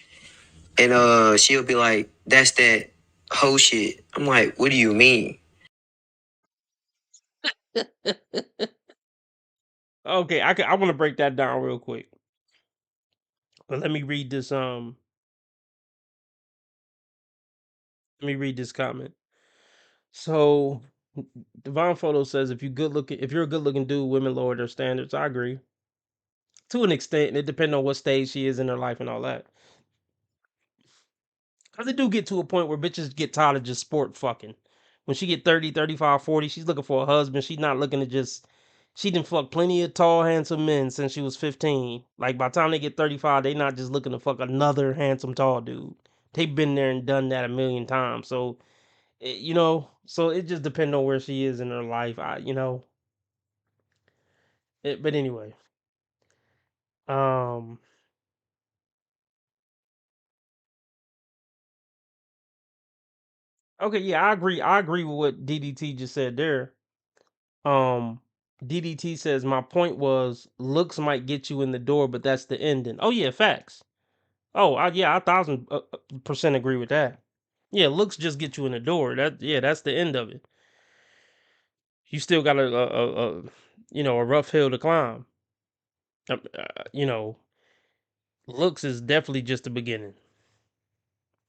And she'll be like, "That's that hoe shit." I'm like, "What do you mean?" Okay, I want to break that down real quick. But let me read this comment. So Divine Photo says if you're a good looking dude, women lower their standards. I agree. To an extent, it depends on what stage she is in her life and all that. Cause it do get to a point where bitches get tired of just sport fucking. When she get 30, 35, 40, she's looking for a husband. She's not looking to just she done fuck plenty of tall, handsome men since she was 15. Like by the time they get 35, they not just looking to fuck another handsome tall dude. They've been there and done that a million times. So so it just depends on where she is in her life. But anyway. Okay, yeah, I agree. I agree with what DDT just said there. Um, DDT says my point was looks might get you in the door, but that's the ending. Oh yeah, facts. Oh, yeah, 1,000% agree with that. Yeah, looks just get you in the door. That's the end of it. You still got a rough hill to climb. You know, looks is definitely just the beginning.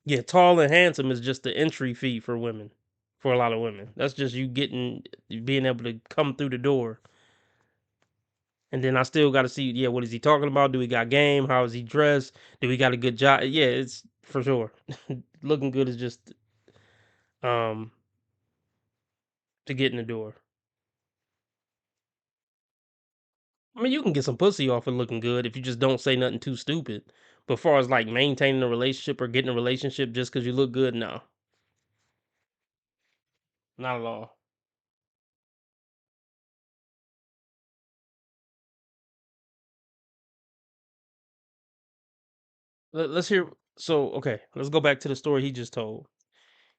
Yeah, tall and handsome is just the entry fee for women, for a lot of women. That's just you being able to come through the door. And then I still got to see, yeah, what is he talking about? Do he got game? How is he dressed? Do he got a good job? Yeah, it's for sure. Looking good is just to get in the door. I mean, you can get some pussy off of looking good if you just don't say nothing too stupid. But as far as like maintaining a relationship or getting a relationship just because you look good, no, not at all. Let's hear. So, okay, let's go back to the story he just told.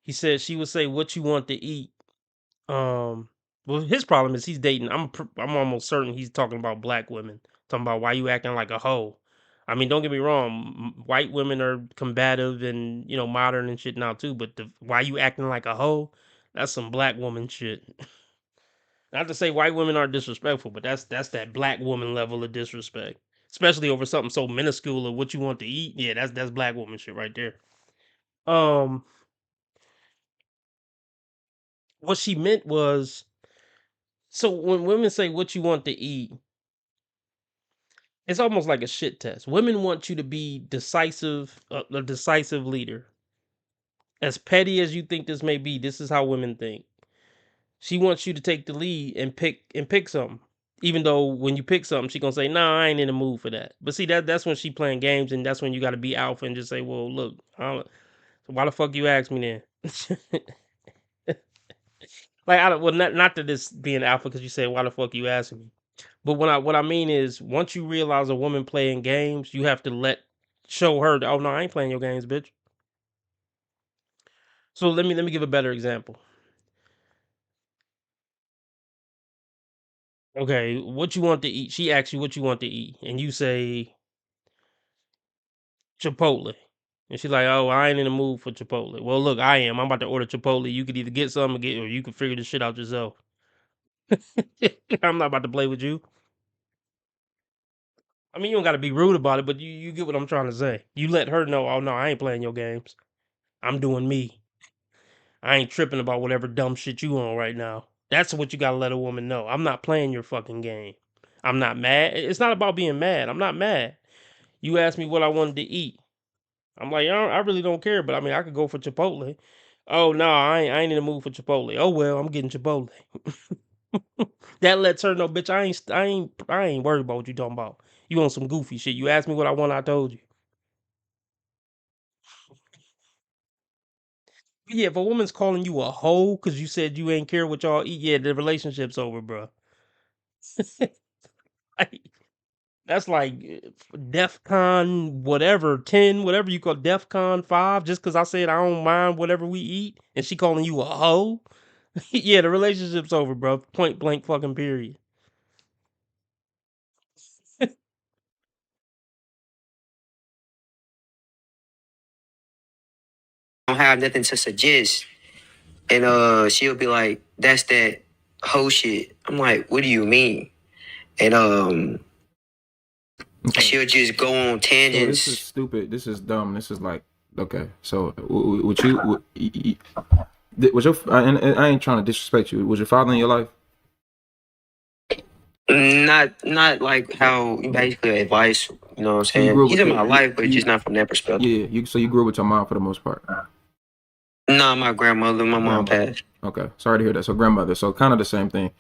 He said she would say, "What you want to eat?" Well, his problem is he's dating. I'm almost certain he's talking about black women. Talking about why you acting like a hoe. I mean, don't get me wrong. White women are combative and modern and shit now too. But why you acting like a hoe? That's some black woman shit. Not to say white women aren't disrespectful, but that's that black woman level of disrespect, especially over something so minuscule of what you want to eat. Yeah, that's black woman shit right there. What she meant was, so when women say what you want to eat, it's almost like a shit test. Women want you to be decisive, a decisive leader. As petty as you think this may be, this is how women think. She wants you to take the lead and pick something. Even though when you pick something, she gonna say, "No, I ain't in the mood for that." But see, that's when she playing games, and that's when you got to be alpha and just say, "Well, look, why the fuck you ask me then?" Like, I don't, well, not that this being alpha because you say, "Why the fuck you asking me?" But what I mean is, once you realize a woman playing games, you have to show her that, "Oh no, I ain't playing your games, bitch." So let me give a better example. Okay, what you want to eat? She asks you what you want to eat, and you say Chipotle. And she's like, "Oh, I ain't in the mood for Chipotle." Well, look, I am. I'm about to order Chipotle. You could either get some or you can figure this shit out yourself. I'm not about to play with you. I mean, you don't got to be rude about it, but you get what I'm trying to say. You let her know, "Oh no, I ain't playing your games. I'm doing me. I ain't tripping about whatever dumb shit you on right now." That's what you gotta let a woman know. I'm not playing your fucking game. I'm not mad. It's not about being mad. I'm not mad. You asked me what I wanted to eat. I'm like, I really don't care, but I mean, I could go for Chipotle. Oh no, I ain't in the mood for Chipotle. Oh well, I'm getting Chipotle. That lets her know, bitch, I ain't worried about what you talking about. You want some goofy shit. You asked me what I want, I told you. Yeah, if a woman's calling you a hoe because you said you ain't care what y'all eat, yeah, the relationship's over, bro. That's like DEFCON whatever 10, whatever you call DEFCON 5, just because I said I don't mind whatever we eat, and she calling you a hoe. Yeah, the relationship's over, bro. Point blank fucking period. Don't have nothing to suggest. And she'll be like, that's that whole shit. I'm like, what do you mean? And she'll just go on So tangents. this is stupid. This is dumb. This is like, okay. So would you was your and I ain't trying to disrespect you. Was your father in your life? Not like how basically advice, you know what I'm So you saying? grew up He's with in my life, but you- just not from that perspective. Yeah, so you grew up with your mom for the most part. No, my grandmother, my mom passed. Okay, sorry to hear that. So grandmother, so kind of the same thing,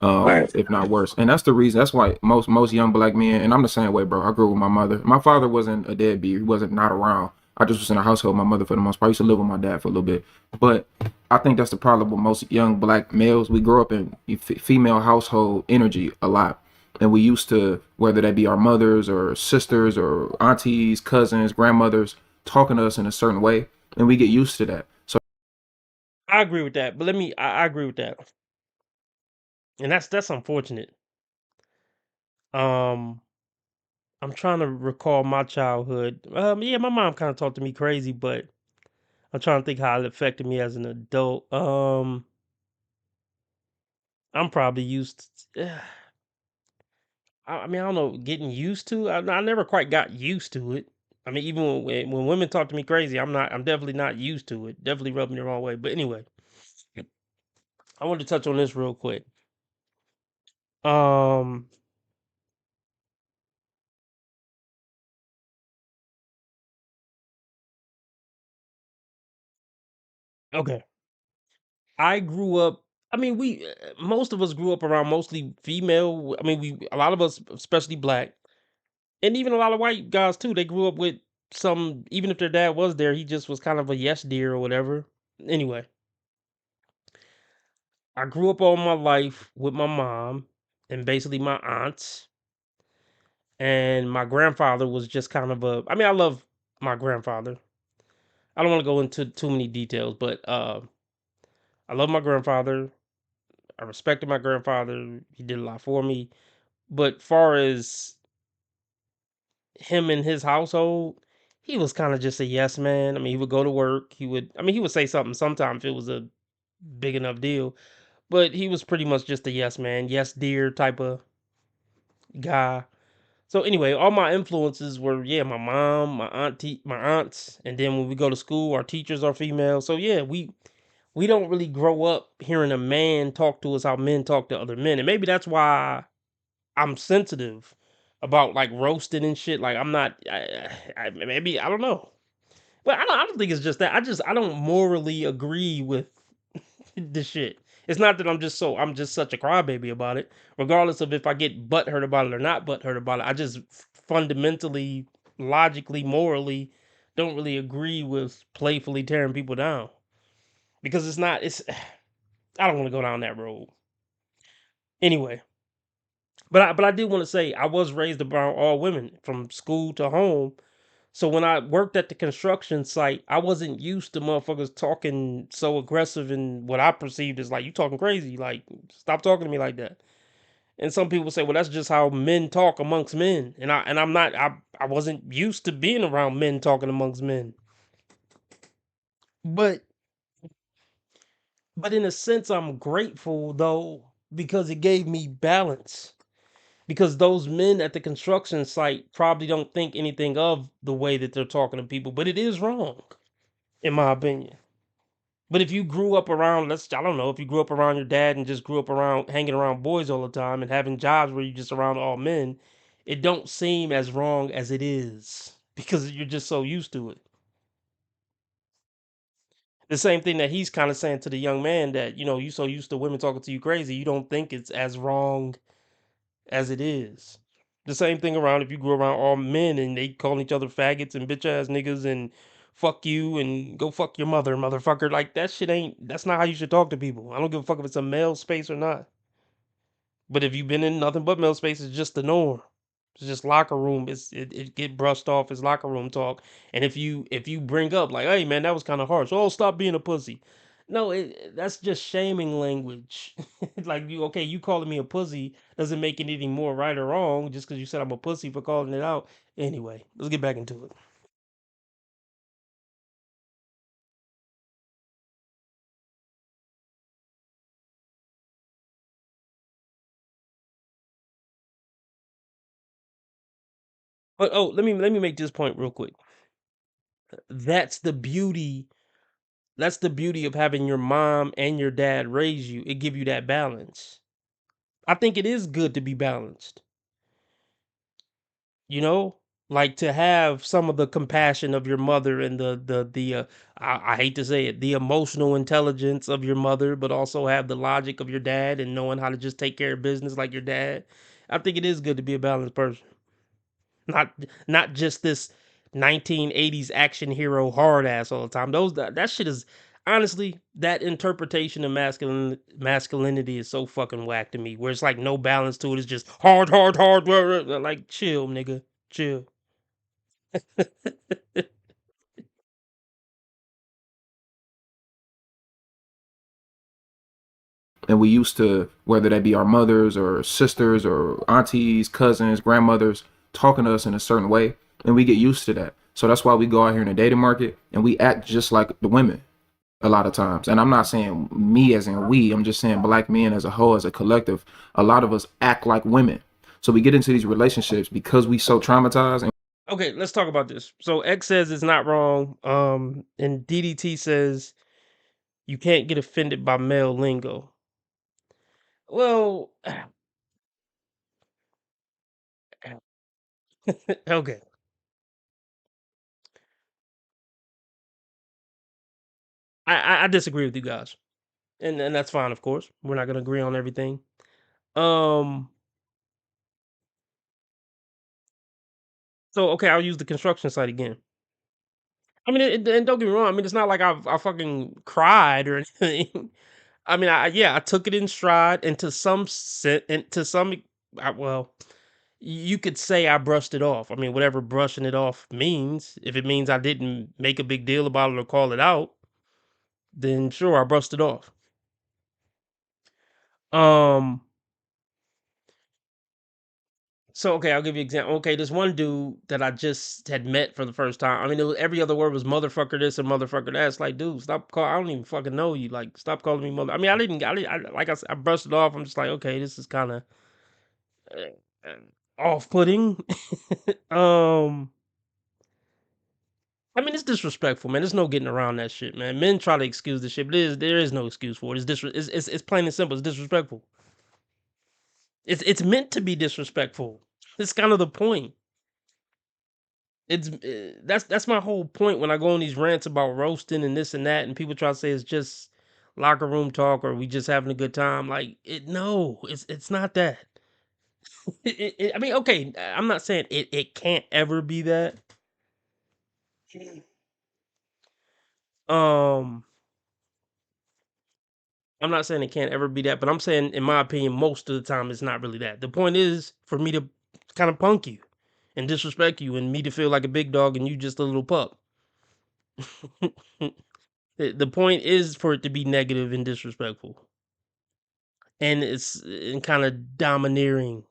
Right. if not worse. And that's the reason. That's why most young black men, and I'm the same way, bro. I grew up with my mother. My father wasn't a deadbeat. He wasn't not around. I just was in a household with my mother for the most part. I used to live with my dad for a little bit. But I think that's the problem with most young black males. We grow up in female household energy a lot. And we used to, whether that be our mothers or sisters or aunties, cousins, grandmothers, talking to us in a certain way. And we get used to that. So I agree with that, but I agree with that, and that's unfortunate. Um, I'm trying to recall my childhood. Yeah, my mom kind of talked to me crazy, but I'm trying to think how it affected me as an adult. I'm probably used. I mean, I don't know, getting used to. I never quite got used to it. I mean, even when women talk to me crazy, I'm not. I'm definitely not used to it. Definitely rubbed me the wrong way. But anyway, I wanted to touch on this real quick. Um, okay. I grew up. I mean, most of us grew up around mostly female. I mean, a lot of us, especially black, and even a lot of white guys too. They grew up with some. Even if their dad was there, he just was kind of a yes dear or whatever. Anyway, I grew up all my life with my mom and basically my aunts, and my grandfather was just kind of a. I mean, I love my grandfather. I don't want to go into too many details, but I love my grandfather. I respected my grandfather. He did a lot for me. But far as him and his household, he was kind of just a yes man. I mean, he would go to work. He would say something sometimes if it was a big enough deal. but he was pretty much just a yes man, yes dear type of guy. So anyway, all my influences were my mom, my aunts, and then when we go to school, our teachers are female. So yeah, we don't really grow up hearing a man talk to us how men talk to other men, and maybe that's why I'm sensitive about like roasting and shit. Like I'm not, maybe I don't know, but I don't think it's just that. I don't morally agree with the shit. It's not that I'm just such a crybaby about it. Regardless of if I get butthurt about it or not butthurt about it, I just fundamentally, logically, morally don't really agree with playfully tearing people down because it's not. It's I don't want to go down that road. Anyway, but I did want to say I was raised around all women from school to home. So when I worked at the construction site, I wasn't used to motherfuckers talking so aggressive and what I perceived as like you talking crazy. Like stop talking to me like that. And some people say, well, that's just how men talk amongst men. And I'm not I wasn't used to being around men talking amongst men. But in a sense I'm grateful though because it gave me balance. Because those men at the construction site probably don't think anything of the way that they're talking to people, but it is wrong, in my opinion. But if you grew up around, I don't know, if you grew up around your dad and just grew up around hanging around boys all the time and having jobs where you're just around all men, it don't seem as wrong as it is because you're just so used to it. The same thing that he's kind of saying to the young man that, you so used to women talking to you crazy, you don't think it's as wrong as it is. The same thing around if you grew around all men and they calling each other faggots and bitch ass niggas and fuck you and go fuck your mother, motherfucker. Like that shit that's not how you should talk to people. I don't give a fuck if it's a male space or not. But if you've been in nothing but male space, it's just the norm. It's just locker room. It get brushed off as locker room talk. And if you bring up like, hey man, that was kind of harsh. Oh, stop being a pussy. No, that's just shaming language. Like you calling me a pussy doesn't make it any more right or wrong just because you said I'm a pussy for calling it out. Anyway, let's get back into it. But let me make this point real quick. That's the beauty. That's the beauty of having your mom and your dad raise you. It give you that balance. I think it is good to be balanced. You know, like to have some of the compassion of your mother and I hate to say it, the emotional intelligence of your mother, but also have the logic of your dad and knowing how to just take care of business like your dad. I think it is good to be a balanced person. Not just this 1980s action hero hard ass all the time. That shit is honestly that interpretation of masculinity is so fucking whack to me. Where it's like no balance to it. It's just hard, hard, hard. Like chill, nigga, chill. And we used to, whether that be our mothers or sisters or aunties, cousins, grandmothers, talking to us in a certain way, and we get used to that. So that's why we go out here in the dating market and we act just like the women a lot of times. And I'm not saying me as in we, I'm just saying black men as a whole, as a collective. A lot of us act like women. So we get into these relationships because we so traumatized. Okay, let's talk about this. So X says it's not wrong. And DDT says you can't get offended by male lingo. Well, okay. I disagree with you guys. And that's fine, of course. We're not gonna agree on everything. Um so okay, I'll use the construction site again. I mean, and don't get me wrong. I mean, it's not like I fucking cried or anything. I mean, I took it in stride, and to some set, and to some, well, you could say I brushed it off. I mean, whatever brushing it off means. If it means I didn't make a big deal about it or call it out, then sure, I brushed it off. Um, So okay, I'll give you an example. Okay, this one dude that I just had met for the first time. I mean, every other word was motherfucker this and motherfucker that. It's like, dude, stop call. I don't even fucking know you. Like, stop calling me mother. I mean, like I said, I brushed it off. I'm just like, okay, this is kind of off-putting. um, I mean, it's disrespectful, man. There's no getting around that shit, man. Men try to excuse the shit, but there is no excuse for it. It's plain and simple. It's disrespectful. It's meant to be disrespectful. It's kind of the point. It's that's my whole point when I go on these rants about roasting and this and that, and people try to say it's just locker room talk or we just having a good time. Like no, it's not that. I mean, okay, I'm not saying it can't ever be that. Um, I'm not saying it can't ever be that, but I'm saying, in my opinion, most of the time it's not really that. The point is for me to kind of punk you and disrespect you, and me to feel like a big dog and you just a little pup. The point is for it to be negative and disrespectful, and it's kind of domineering.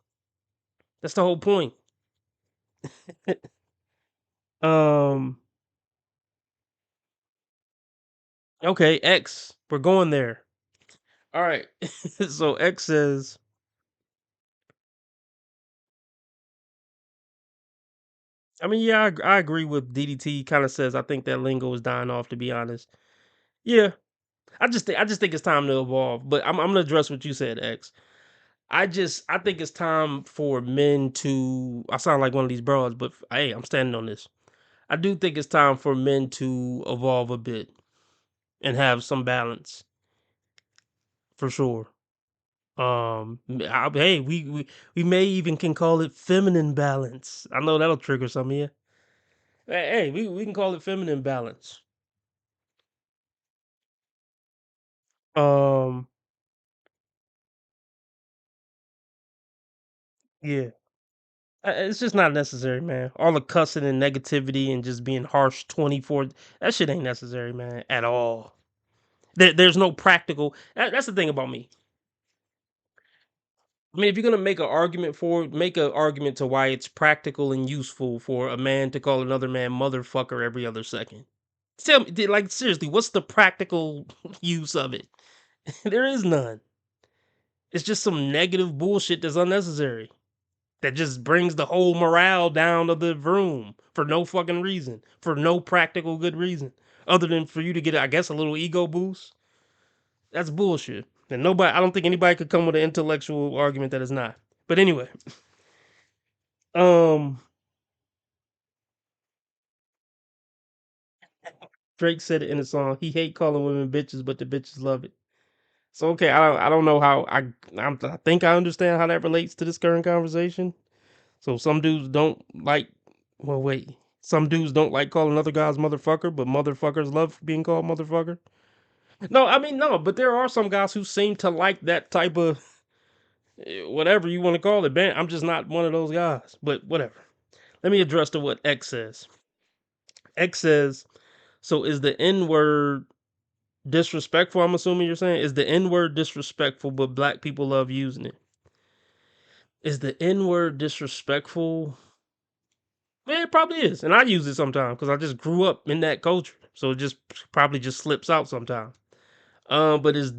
That's the whole point. um. Okay, X. We're going there. All right. So X says, I mean, yeah, I agree with DDT. Kind of says, I think that lingo is dying off. To be honest, yeah. I just think it's time to evolve. But I'm gonna address what you said, X. I think it's time for men to. I sound like one of these bros, but hey, I'm standing on this. I do think it's time for men to evolve a bit and have some balance, for sure. Hey, we may even can call it feminine balance. I know that'll trigger some of you. Hey, we can call it feminine balance. Um, yeah. It's just not necessary, man. All the cussing and negativity and just being harsh 24, that shit ain't necessary, man, at all. There's no practical. That's the thing about me. I mean, if you're gonna make an argument for it, make an argument to why it's practical and useful for a man to call another man motherfucker every other second. Tell me, like, seriously, what's the practical use of it? There is none. It's just some negative bullshit that's unnecessary. That just brings the whole morale down of the room for no fucking reason, for no practical good reason, other than for you to get, I guess, a little ego boost. That's bullshit. And nobody, I don't think anybody could come with an intellectual argument that is not. But anyway, Drake said it in a song. He hate calling women bitches, but the bitches love it. So okay, I don't know how I think I understand how that relates to this current conversation. So some dudes don't like. Well, wait. Some dudes don't like calling other guys motherfucker, but motherfuckers love being called motherfucker. No, I mean no, but there are some guys who seem to like that type of whatever you want to call it. I'm just not one of those guys. But whatever. Let me address to what X says. X says, so is the N word disrespectful? I'm assuming you're saying, is the N word disrespectful, but black people love using it? Is the N word disrespectful? Yeah, it probably is, and I use it sometimes because I just grew up in that culture, so it just probably just slips out sometimes. But is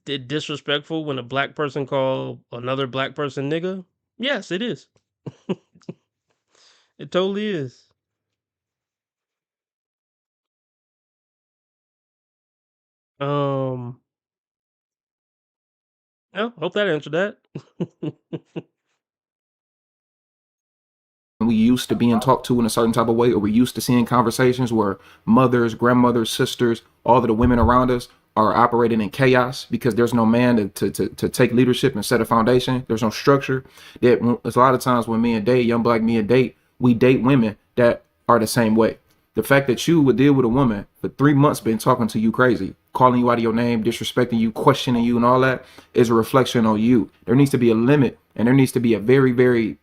it disrespectful when a black person call another black person nigga? Yes, it is. It totally is. Yeah, hope that answered that. We used to being talked to in a certain type of way, or we're used to seeing conversations where mothers, grandmothers, sisters, all of the women around us are operating in chaos because there's no man to take leadership and set a foundation. There's no structure. There's a lot of times when young black men date, we date women that are the same way. The fact that you would deal with a woman for 3 months been talking to you crazy, calling you out of your name, disrespecting you, questioning you, and all that is a reflection on you. There needs to be a limit, and there needs to be a very, very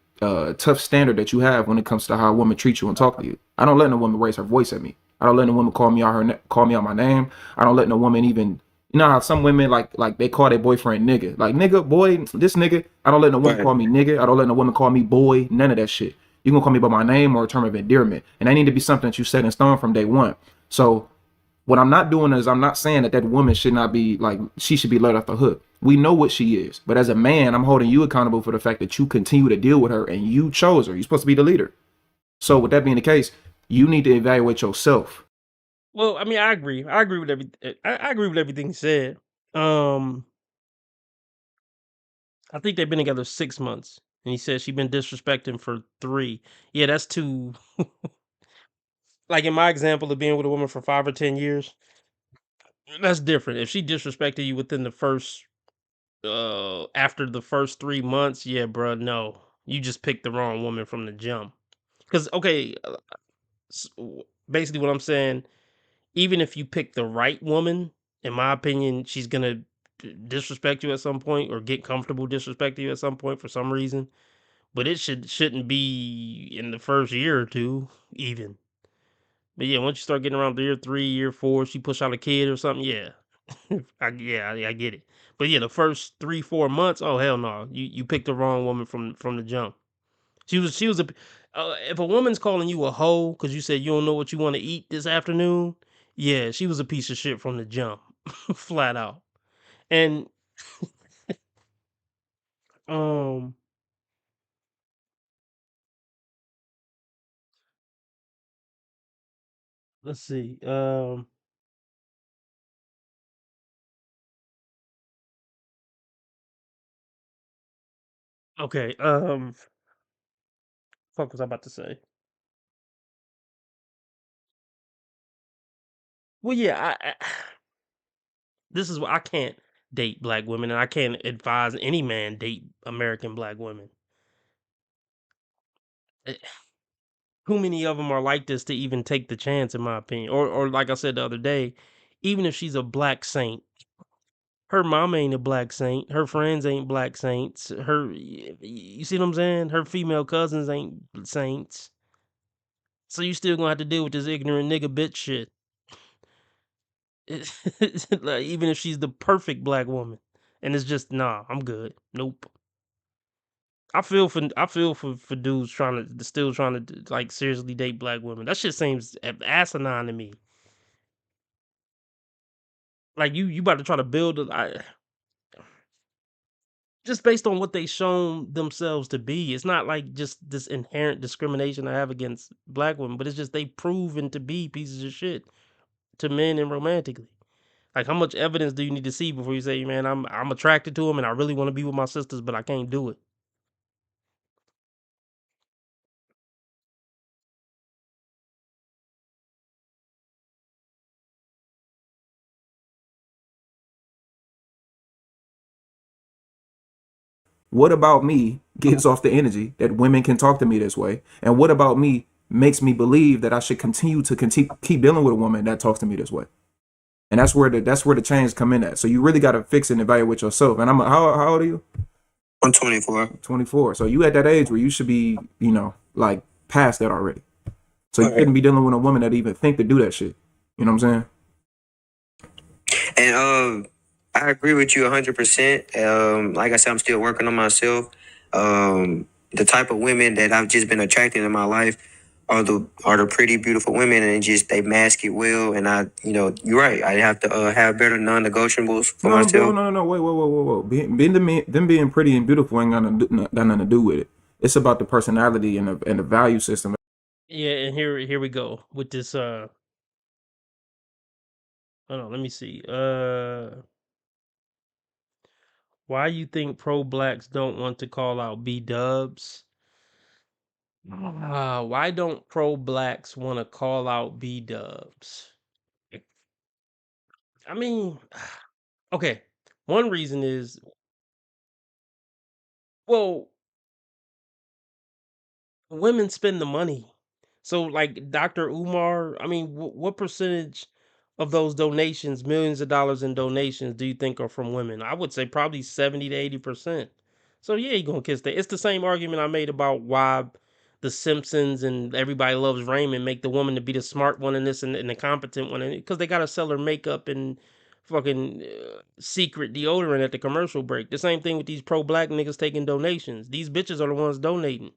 tough standard that you have when it comes to how a woman treats you and talk to you. I don't let no woman raise her voice at me. I don't let no woman call me out my name. I don't let no woman even You know how some women like they call their boyfriend nigga. Like nigga, boy, this nigga. I don't let no woman call me nigga. I don't let no woman call me boy. None of that shit. You gonna call me by my name or a term of endearment. And that need to be something that you set in stone from day one. So what I'm not doing is I'm not saying that woman should not be like, she should be let off the hook. We know what she is. But as a man, I'm holding you accountable for the fact that you continue to deal with her and you chose her. You're supposed to be the leader. So with that being the case, you need to evaluate yourself. Well, I mean, I agree. I agree with I agree with everything he said. I think they've been together 6 months, and he said she's been disrespecting for 3. Yeah, that's too. Like in my example of being with a woman for 5 or 10 years, that's different. If she disrespected you within the first, after the first 3 months, yeah, bruh, no, you just picked the wrong woman from the jump. Because okay, basically what I'm saying, even if you pick the right woman, in my opinion, she's gonna disrespect you at some point or get comfortable disrespecting you at some point for some reason. But it shouldn't be in the first year or 2 even. But yeah, once you start getting around year 3, year 4, she push out a kid or something, yeah. I get it. But yeah, the first 3, 4 months, oh hell no. You picked the wrong woman from the jump. She was a if a woman's calling you a hoe because you said you don't know what you want to eat this afternoon, yeah, she was a piece of shit from the jump. Flat out. And um let's see. Okay, fuck was I about to say? Well, yeah, this is what I can't date black women, and I can't advise any man date American black women. Eh, Who many of them are like this to even take the chance, in my opinion? Or like I said the other day, even if she's a black saint, her mom ain't a black saint. Her friends ain't black saints. You see what I'm saying? Her female cousins ain't saints. So you still gonna have to deal with this ignorant nigga bitch shit. Like, even if she's the perfect black woman, and it's just nah, I'm good. Nope. I feel for dudes still trying to like seriously date black women. That shit seems asinine to me. Like you about to try to build just based on what they shown themselves to be. It's not like just this inherent discrimination I have against black women, but it's just they proven to be pieces of shit to men and romantically. Like how much evidence do you need to see before you say, man, I'm attracted to him and I really want to be with my sisters, but I can't do it. What about me gives off the energy that women can talk to me this way? And what about me makes me believe that I should continue to keep dealing with a woman that talks to me this way? And that's where the change come in at. So you really got to fix and evaluate yourself. And how old are you? I'm 24. 24. So you at that age where you should be, like past that already. So you couldn't be dealing with a woman that even think to do that shit. You know what I'm saying? And I agree with you 100%. Like I said, I'm still working on myself. The type of women that I've just been attracting in my life are the pretty beautiful women, and just they mask it well. And you're right. I have to have better non-negotiables for myself. No. Wait. Them being pretty and beautiful ain't got nothing to do with it. It's about the personality and the value system. Yeah, and here we go with this. Hold on, let me see. Why you think pro blacks don't want to call out B Dubs? Why don't pro blacks want to call out B Dubs? I mean, okay. One reason is, well, women spend the money. So, like Dr. Umar, I mean, what percentage of those donations, millions of dollars in donations, do you think are from women? I would say probably 70 to 80%. So, yeah, you're going to kiss that. It's the same argument I made about why The Simpsons and Everybody Loves Raymond make the woman to be the smart one in this and the competent one, because they got to sell her makeup and fucking secret deodorant at the commercial break. The same thing with these pro-black niggas taking donations. These bitches are the ones donating.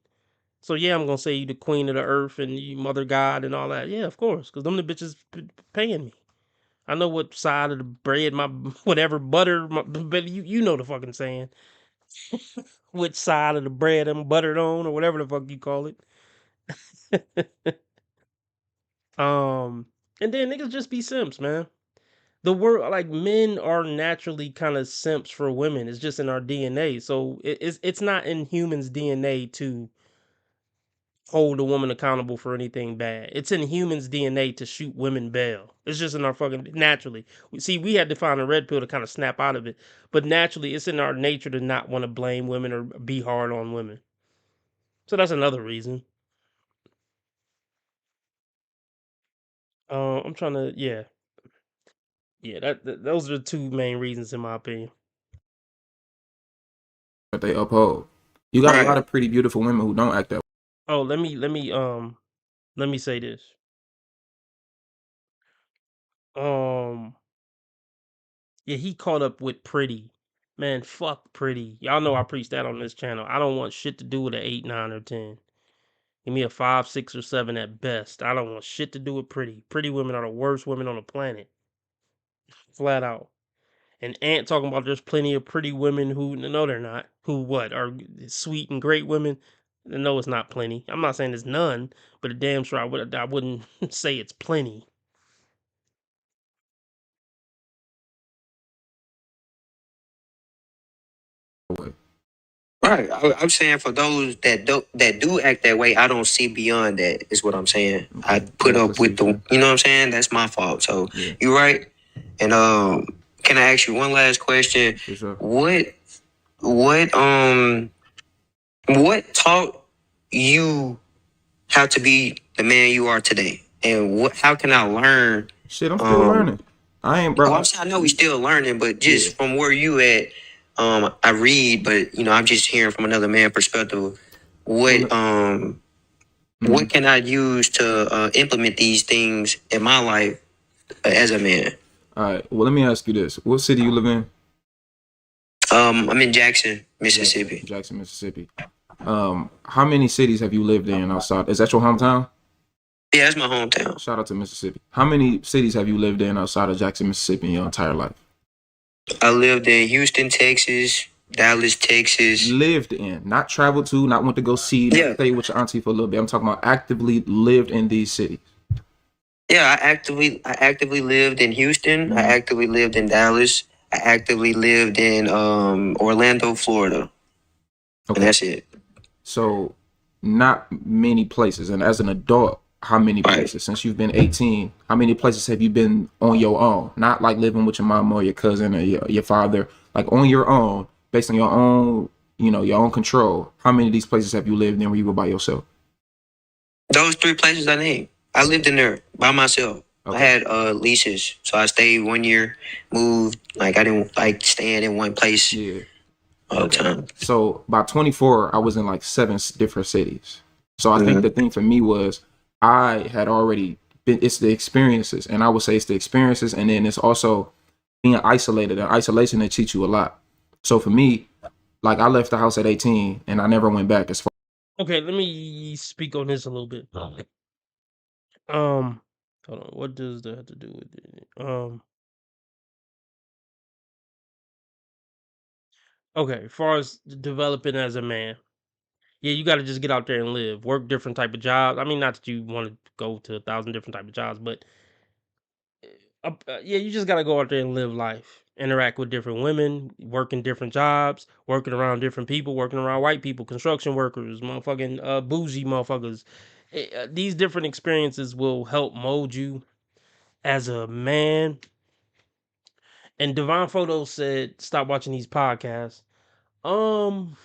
So yeah, I'm gonna say you the queen of the earth and you mother god and all that. Yeah, of course, because them the bitches paying me. I know what side of the bread my whatever butter, but you know the fucking saying. Which side of the bread I'm buttered on or whatever the fuck you call it. And then niggas just be simps, man. The word like men are naturally kind of simps for women. It's just in our DNA. So it's not in humans' DNA to hold a woman accountable for anything bad. It's in humans' DNA to shoot women bail. It's just in our fucking naturally. See, we had to find a red pill to kind of snap out of it, but naturally, it's in our nature to not want to blame women or be hard on women. So that's another reason. I'm trying to, yeah. Those are the two main reasons, in my opinion. That they uphold. You got a lot Right. of pretty beautiful women who don't act that way. Oh, let me say this. Um, yeah, he caught up with pretty. Man, fuck pretty. Y'all know I preach that on this channel. I don't want shit to do with an 8, 9, or 10. Give me a 5, 6, or 7 at best. I don't want shit to do with pretty. Pretty women are the worst women on the planet. Flat out. And Ant talking about there's plenty of pretty women who no they're not. Who what are sweet and great women. No, it's not plenty. I'm not saying there's none, but a damn sure I wouldn't say it's plenty. Right. I'm saying for those that do act that way, I don't see beyond that. Is what I'm saying. I put up with the. You know what I'm saying? That's my fault. So Yeah. you're right. And can I ask you one last question? For sure. What taught you how to be the man you are today? And how can I learn? Shit, I'm still learning. I ain't, bro. Well, I know we still learning, but just from where you at, I read, but I'm just hearing from another man perspective. What can I use to implement these things in my life as a man? All right. Well, let me ask you this: what city you live in? I'm in Jackson, Mississippi. Jackson, Mississippi. How many cities have you lived in outside? Is that your hometown? Yeah, that's my hometown. Shout out to Mississippi. How many cities have you lived in outside of Jackson, Mississippi in your entire life? I lived in Houston, Texas, Dallas, Texas. Lived in, not traveled to, not went to go see, not stay with your auntie for a little bit. I'm talking about actively lived in these cities. Yeah, I actively lived in Houston. I actively lived in Dallas. I actively lived in Orlando, Florida. Okay. And that's it. So not many places. And as an adult, how many places? Since you've been 18, how many places have you been on your own? Not like living with your mom or your cousin or your father, like on your own, based on your own, your own control. How many of these places have you lived in where you were by yourself? Those 3 places I named. I lived in there by myself. Okay. I had leases. So I stayed 1 year, moved. Like I didn't like staying in one place all the time. So by 24, I was in like 7 different cities. So I think the thing for me was I had already been, it's the experiences. And I would say it's the experiences. And then it's also being isolated. And isolation, they teach you a lot. So for me, like I left the house at 18 and I never went back as far. Okay, let me speak on this a little bit. Hold on. What does that have to do with it? Okay, as far as developing as a man, yeah, you got to just get out there and live, work different type of jobs. I mean, not that you want to go to 1,000 different type of jobs, but yeah, you just got to go out there and live life, interact with different women, working different jobs, working around different people, working around white people, construction workers, motherfucking bougie motherfuckers. These different experiences will help mold you as a man. And Divine Photo said, "Stop watching these podcasts." Um,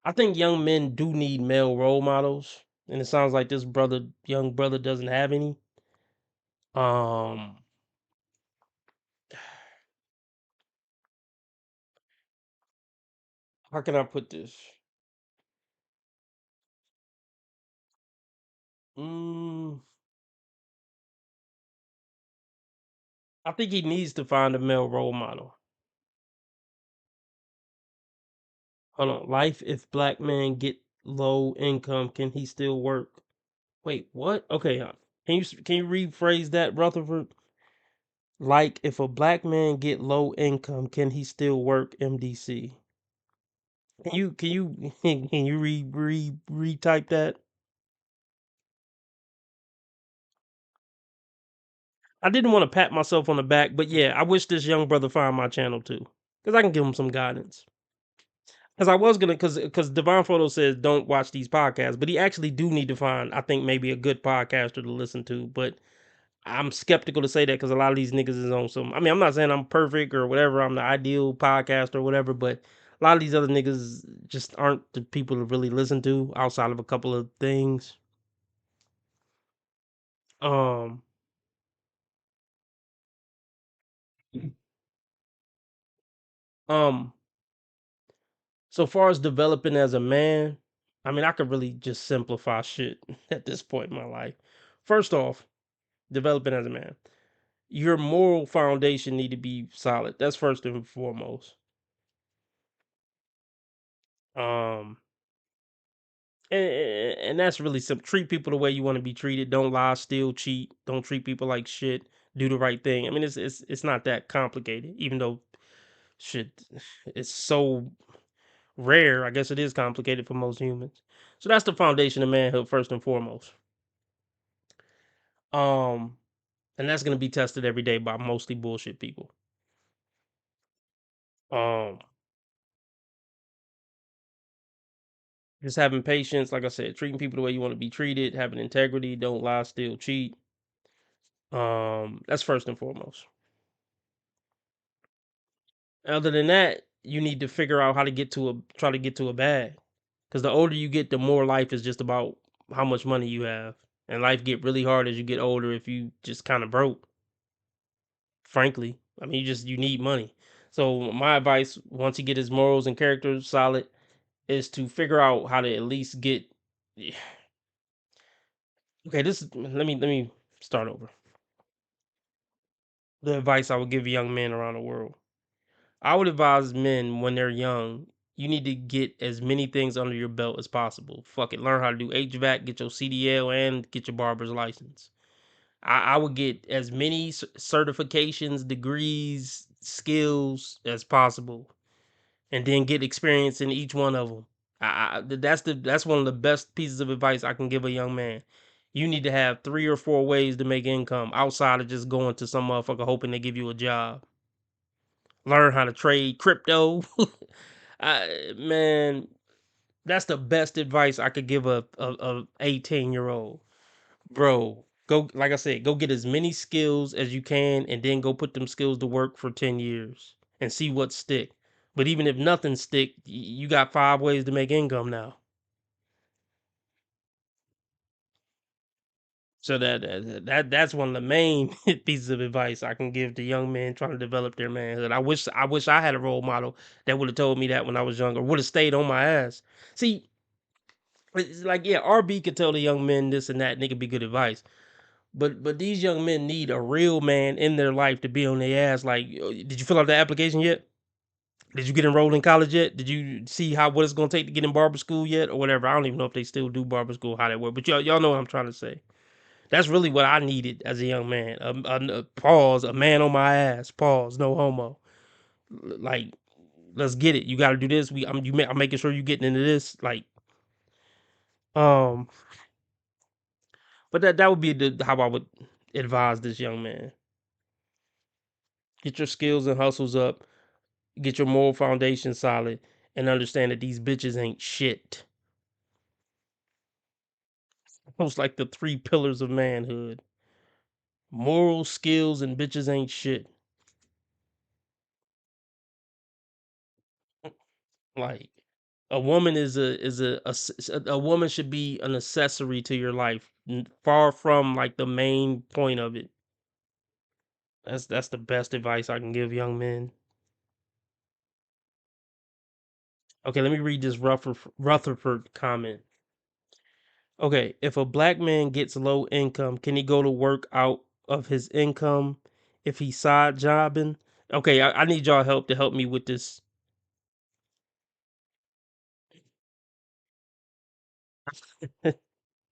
I think young men do need male role models, and it sounds like this young brother, doesn't have any. Um, how can I put this? Mm, I think he needs to find a male role model. Hold on. Life if black man get low income, can he still work? Wait, what? Okay, can you rephrase that, Rutherford? Like if a black man get low income, can he still work MDC? Can you retype that? I didn't want to pat myself on the back, but yeah, I wish this young brother find my channel too, because I can give him some guidance. Because I was gonna, because Divine Photo says don't watch these podcasts, but he actually do need to find, I think, maybe a good podcaster to listen to. But I'm skeptical to say that because a lot of these niggas is on some. I mean, I'm not saying I'm perfect or whatever. I'm the ideal podcast or whatever, but a lot of these other niggas just aren't the people to really listen to outside of a couple of things. Um, um. So far as developing as a man, I mean, I could really just simplify shit at this point in my life. First off, developing as a man, your moral foundation need to be solid. That's first and foremost. Um, and that's really simple. Treat people the way you want to be treated. Don't lie, steal, cheat. Don't treat people like shit. Do the right thing. I mean, it's not that complicated. Even though shit, it's so rare. I guess it is complicated for most humans. So that's the foundation of manhood first and foremost. Um, and that's gonna be tested every day by mostly bullshit people. Um, just having patience, like I said, treating people the way you want to be treated, having integrity, don't lie, steal, cheat. That's first and foremost. Other than that, you need to figure out how to try to get to a bag. Because the older you get, the more life is just about how much money you have. And life get really hard as you get older if you just kind of broke. Frankly, I mean, you need money. So my advice, once you get his morals and character solid, is to figure out how to at least get. Okay, let me start over. The advice I would give young men around the world. I would advise men when they're young, you need to get as many things under your belt as possible. Fuck it, learn how to do HVAC, get your CDL, and get your barber's license. I would get as many certifications, degrees, skills as possible, and then get experience in each one of them. That's one of the best pieces of advice I can give a young man. You need to have 3 or 4 ways to make income outside of just going to some motherfucker hoping they give you a job. Learn how to trade crypto. Man, that's the best advice I could give a 18-year-old. Bro, go, like I said, go get as many skills as you can and then go put them skills to work for 10 years and see what stick. But even if nothing stick, you got 5 ways to make income now. So that's one of the main pieces of advice I can give to young men trying to develop their manhood. I wish I had a role model that would have told me that when I was younger, would have stayed on my ass. See, it's like, yeah, RB could tell the young men this and that, and it could be good advice. But these young men need a real man in their life to be on their ass. Like, did you fill out the application yet? Did you get enrolled in college yet? Did you see what it's gonna take to get in barber school yet, or whatever? I don't even know if they still do barber school, how that work. But y'all know what I'm trying to say. That's really what I needed as a young man. A man on my ass. Pause. No homo. Like, let's get it. You got to do this. I'm making sure you getting into this. Like, but that would be how I would advise this young man. Get your skills and hustles up. Get your moral foundation solid, and understand that these bitches ain't shit. Almost like the 3 pillars of manhood: moral, skills, and bitches ain't shit. Like, a woman a woman should be an accessory to your life, far from like the main point of it. That's the best advice I can give young men. Okay, let me read this Rutherford comment. Okay, if a black man gets low income, can he go to work out of his income? if he's side jobbing. Okay, I need y'all help to help me with this.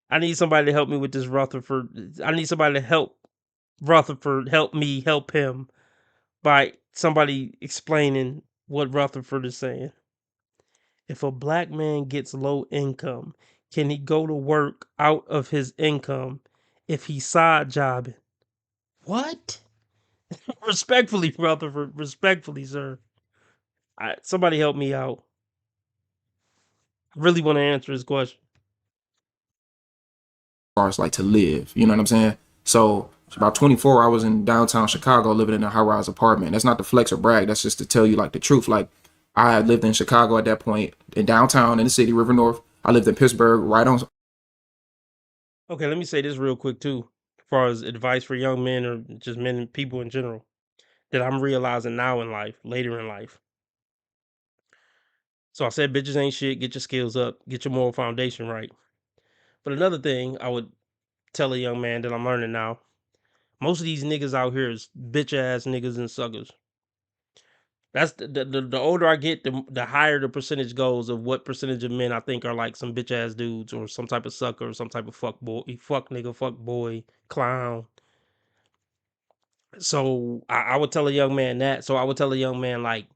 I need somebody to help me with this Rutherford. I need somebody to help Rutherford help me help him by somebody explaining what Rutherford is saying. If a black man gets low income, can he go to work out of his income if he's side jobbing? What? Respectfully, Rutherford. Respectfully, sir. Somebody help me out. I really want to answer this question. As far as like to live, you know what I'm saying? So about 24, I was in downtown Chicago living in a high-rise apartment. That's not to flex or brag. That's just to tell you like the truth. Like I had lived in Chicago at that point, in downtown in the city, River North. I lived in Pittsburgh, right on. Okay, let me say this real quick too, as far as advice for young men or just men and people in general, that I'm realizing now in life, later in life. So I said bitches ain't shit, get your skills up, get your moral foundation right. But another thing I would tell a young man that I'm learning now, most of these niggas out here is bitch ass niggas and suckers. That's the older I get, the higher the percentage goes of what percentage of men I think are like some bitch ass dudes or some type of sucker or some type of fuck nigga, fuck boy, clown. So I would tell a young man that. So I would tell a young man like,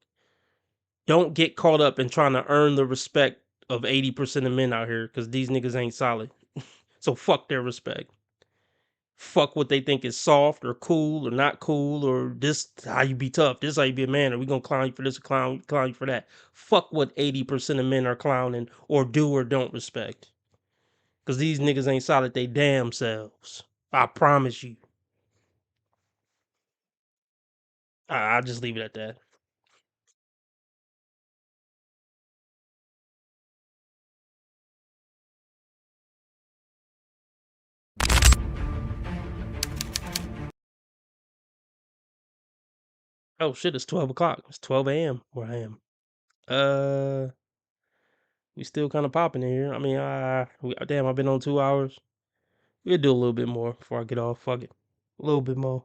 don't get caught up in trying to earn the respect of 80% of men out here because these niggas ain't solid. So fuck their respect. Fuck what they think is soft or cool or not cool or this how you be tough. This how you be a man. Or we gonna clown you for this or clown you for that. Fuck what 80% of men are clowning or do or don't respect. Cause these niggas ain't solid they damn selves. I promise you. I'll just leave it at that. Oh shit, it's 12 o'clock. It's 12 a.m. where I am. We still kind of popping in here. I mean, damn, I've been on 2 hours. We'll do a little bit more before I get off. Fuck it. A little bit more.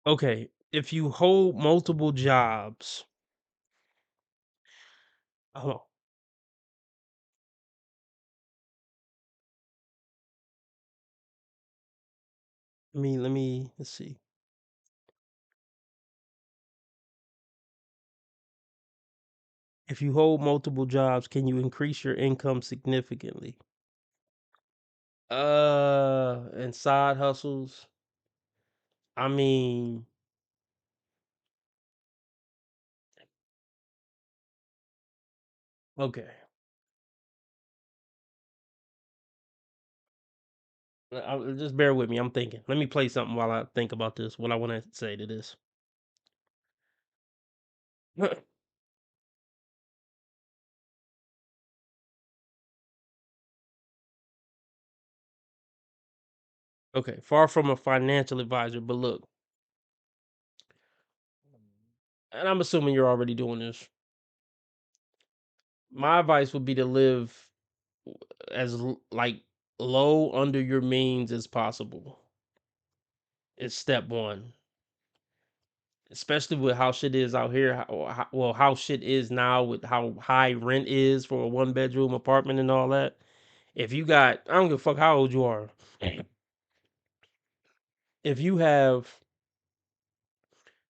Okay, if you hold multiple jobs, hold on. Let's see. If you hold multiple jobs, can you increase your income significantly? And side hustles. I mean, okay. Just bear with me. I'm thinking. Let me play something while I think about this. What I want to say to this. Okay, far from a financial advisor, but look, and I'm assuming you're already doing this. My advice would be to live as like low under your means as possible. It's step one. Especially with how shit is out here, how shit is now with how high rent is for a 1 bedroom apartment and all that. If you got, I don't give a fuck how old you are. If you have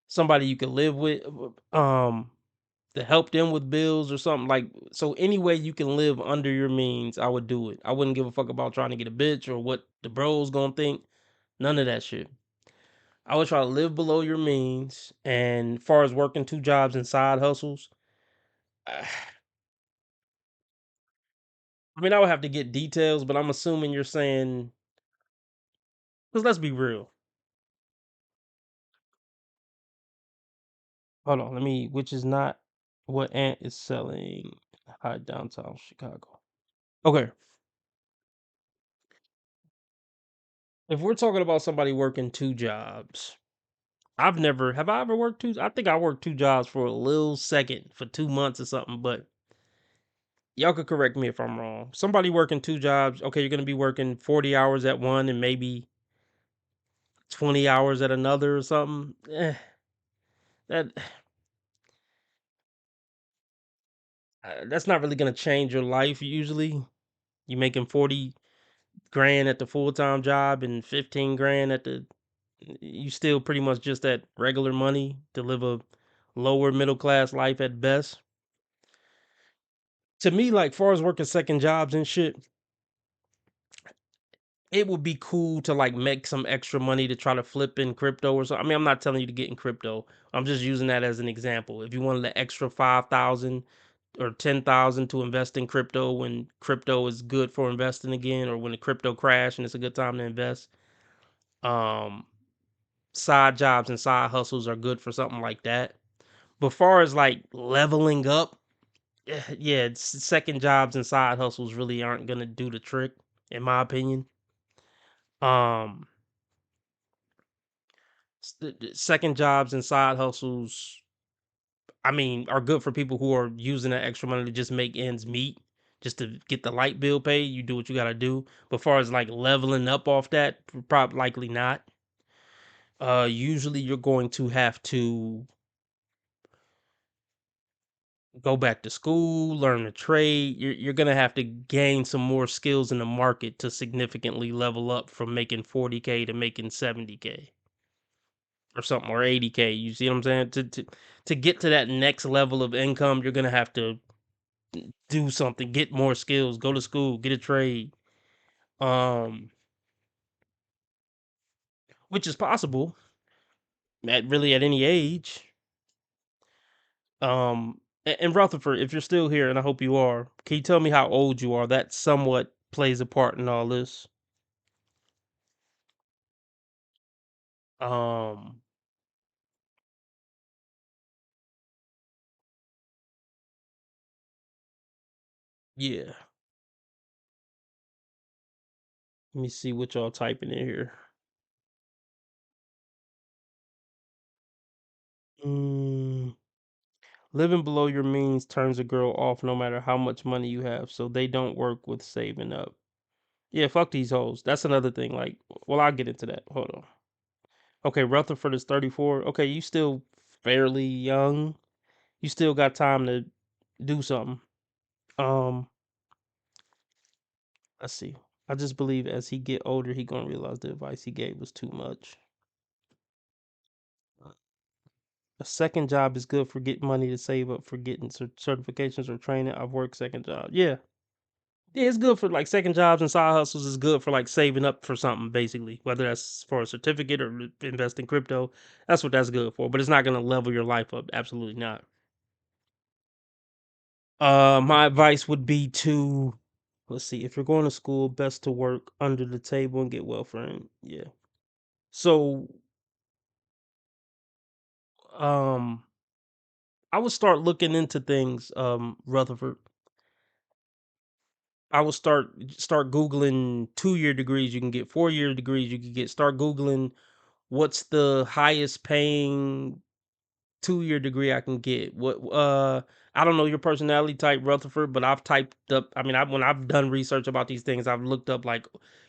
somebody you can live with, to help them with bills or something like, so any way you can live under your means, I would do it. I wouldn't give a fuck about trying to get a bitch or what the bros gonna think. None of that shit. I would try to live below your means. And as far as working 2 jobs and side hustles, I mean, I would have to get details, but I'm assuming you're saying, because let's be real. Hold on, which is not what Ant is selling high downtown Chicago. Okay. If we're talking about somebody working 2 jobs, I've never have I ever worked I think I worked 2 jobs for a little second for 2 months or something, but y'all could correct me if I'm wrong. Somebody working 2 jobs, okay, you're gonna be working 40 hours at one and maybe 20 hours at another or something. That that's not really gonna change your life usually. You making 40 grand at the full-time job and 15 grand at the you still pretty much just at regular money to live a lower middle class life at best. To me, like far as working second jobs and shit, it would be cool to like make some extra money to try to flip in crypto or something. I mean, I'm not telling you to get in crypto. I'm just using that as an example. If you wanted the extra 5,000 or 10,000 to invest in crypto when crypto is good for investing again, or when the crypto crash and it's a good time to invest, um, side jobs and side hustles are good for something like that. But far as like leveling up, yeah, second jobs and side hustles really aren't gonna do the trick, in my opinion. Um, second jobs and side hustles, I mean, are good for people who are using that extra money to just make ends meet, just to get the light bill paid. You do what you gotta do. But far as like leveling up off that, probably likely not. Usually you're going to have to go back to school, learn a trade. You're gonna have to gain some more skills in the market to significantly level up from making 40K to making 70K or something, or 80K. You see what I'm saying? To get to that next level of income, you're gonna have to do something, get more skills, go to school, get a trade. Um, which is possible at really at any age. And Rutherford, if you're still here, and I hope you are, can you tell me how old you are? That somewhat plays a part in all this. Um, yeah. Let me see what y'all typing in here. Mm, living below your means turns a girl off no matter how much money you have, so they don't work with saving up. Yeah, fuck these hoes. That's another thing. Like, well, I'll get into that. Hold on. Okay, Rutherford is 34. Okay, you still fairly young. You still got time to do something. Um, let's see. I just believe as he get older, he gonna realize the advice he gave was too much. A second job is good for getting money to save up for getting certifications or training. I've worked second job. Yeah. Yeah, it's good for like second jobs and side hustles is good for like saving up for something basically, whether that's for a certificate or invest in crypto. That's what that's good for, but it's not going to level your life up. Absolutely not. My advice would be to, let's see, if you're going to school, best to work under the table and get welfare. And yeah. So, um, I would start looking into things, Rutherford. I would start Googling 2-year degrees. You can get 4-year degrees. You can get start Googling what's the highest paying 2-year degree I can get. I don't know your personality type, Rutherford, but I've typed up. I mean, when I've done research about these things, I've looked up like,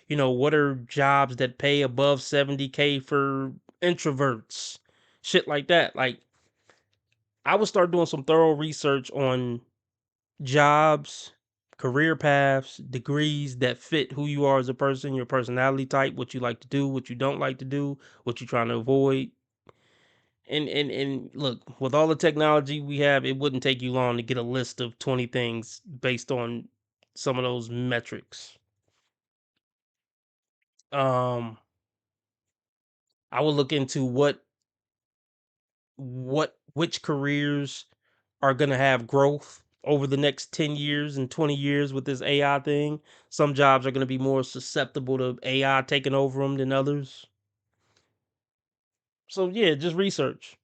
what are jobs that pay above 70K for introverts, shit like that. Like, I would start doing some thorough research on jobs, career paths, degrees that fit who you are as a person, your personality type, what you like to do, what you don't like to do, what you're trying to avoid. And look, with all the technology we have, it wouldn't take you long to get a list of 20 things based on some of those metrics. Um, I would look into which careers are going to have growth over the next 10 years and 20 years with this AI thing. Some jobs are going to be more susceptible to AI taking over them than others. So yeah, just research.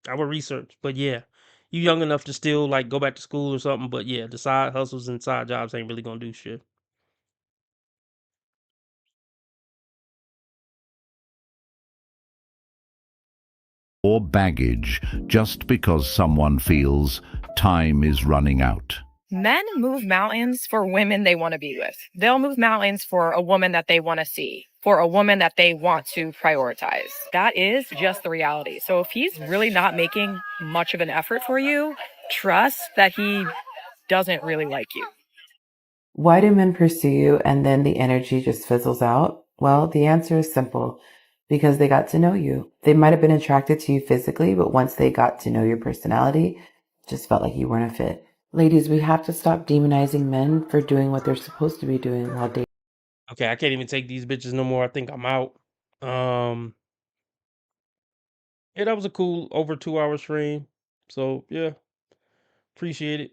I would research. But yeah, you young enough to still like go back to school or something. But yeah, the side hustles and side jobs ain't really gonna do shit. or baggage just because someone feels time is running out. Men move mountains for women they want to be with. They'll move mountains for a woman that they want to see, for a woman that they want to prioritize. That is just the reality. So if he's really not making much of an effort for you, trust that he doesn't really like you. Why do men pursue you and then the energy just fizzles out? Well, the answer is simple. Because they got to know you. They might have been attracted to you physically, but once they got to know your personality, just felt like you weren't a fit. Ladies, we have to stop demonizing men for doing what they're supposed to be doing while dating. Okay, I can't even take these bitches no more. I think I'm out. Yeah, that was a cool over 2-hour stream. So yeah, appreciate it.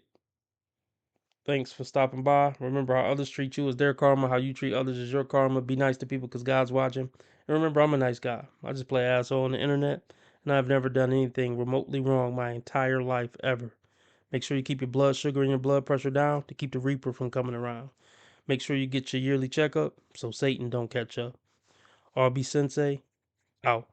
Thanks for stopping by. Remember, how others treat you is their karma. How you treat others is your karma. Be nice to people because God's watching. And remember, I'm a nice guy. I just play asshole on the internet, and I've never done anything remotely wrong my entire life ever. Make sure you keep your blood sugar and your blood pressure down to keep the Reaper from coming around. Make sure you get your yearly checkup so Satan don't catch up. RB Sensei, out.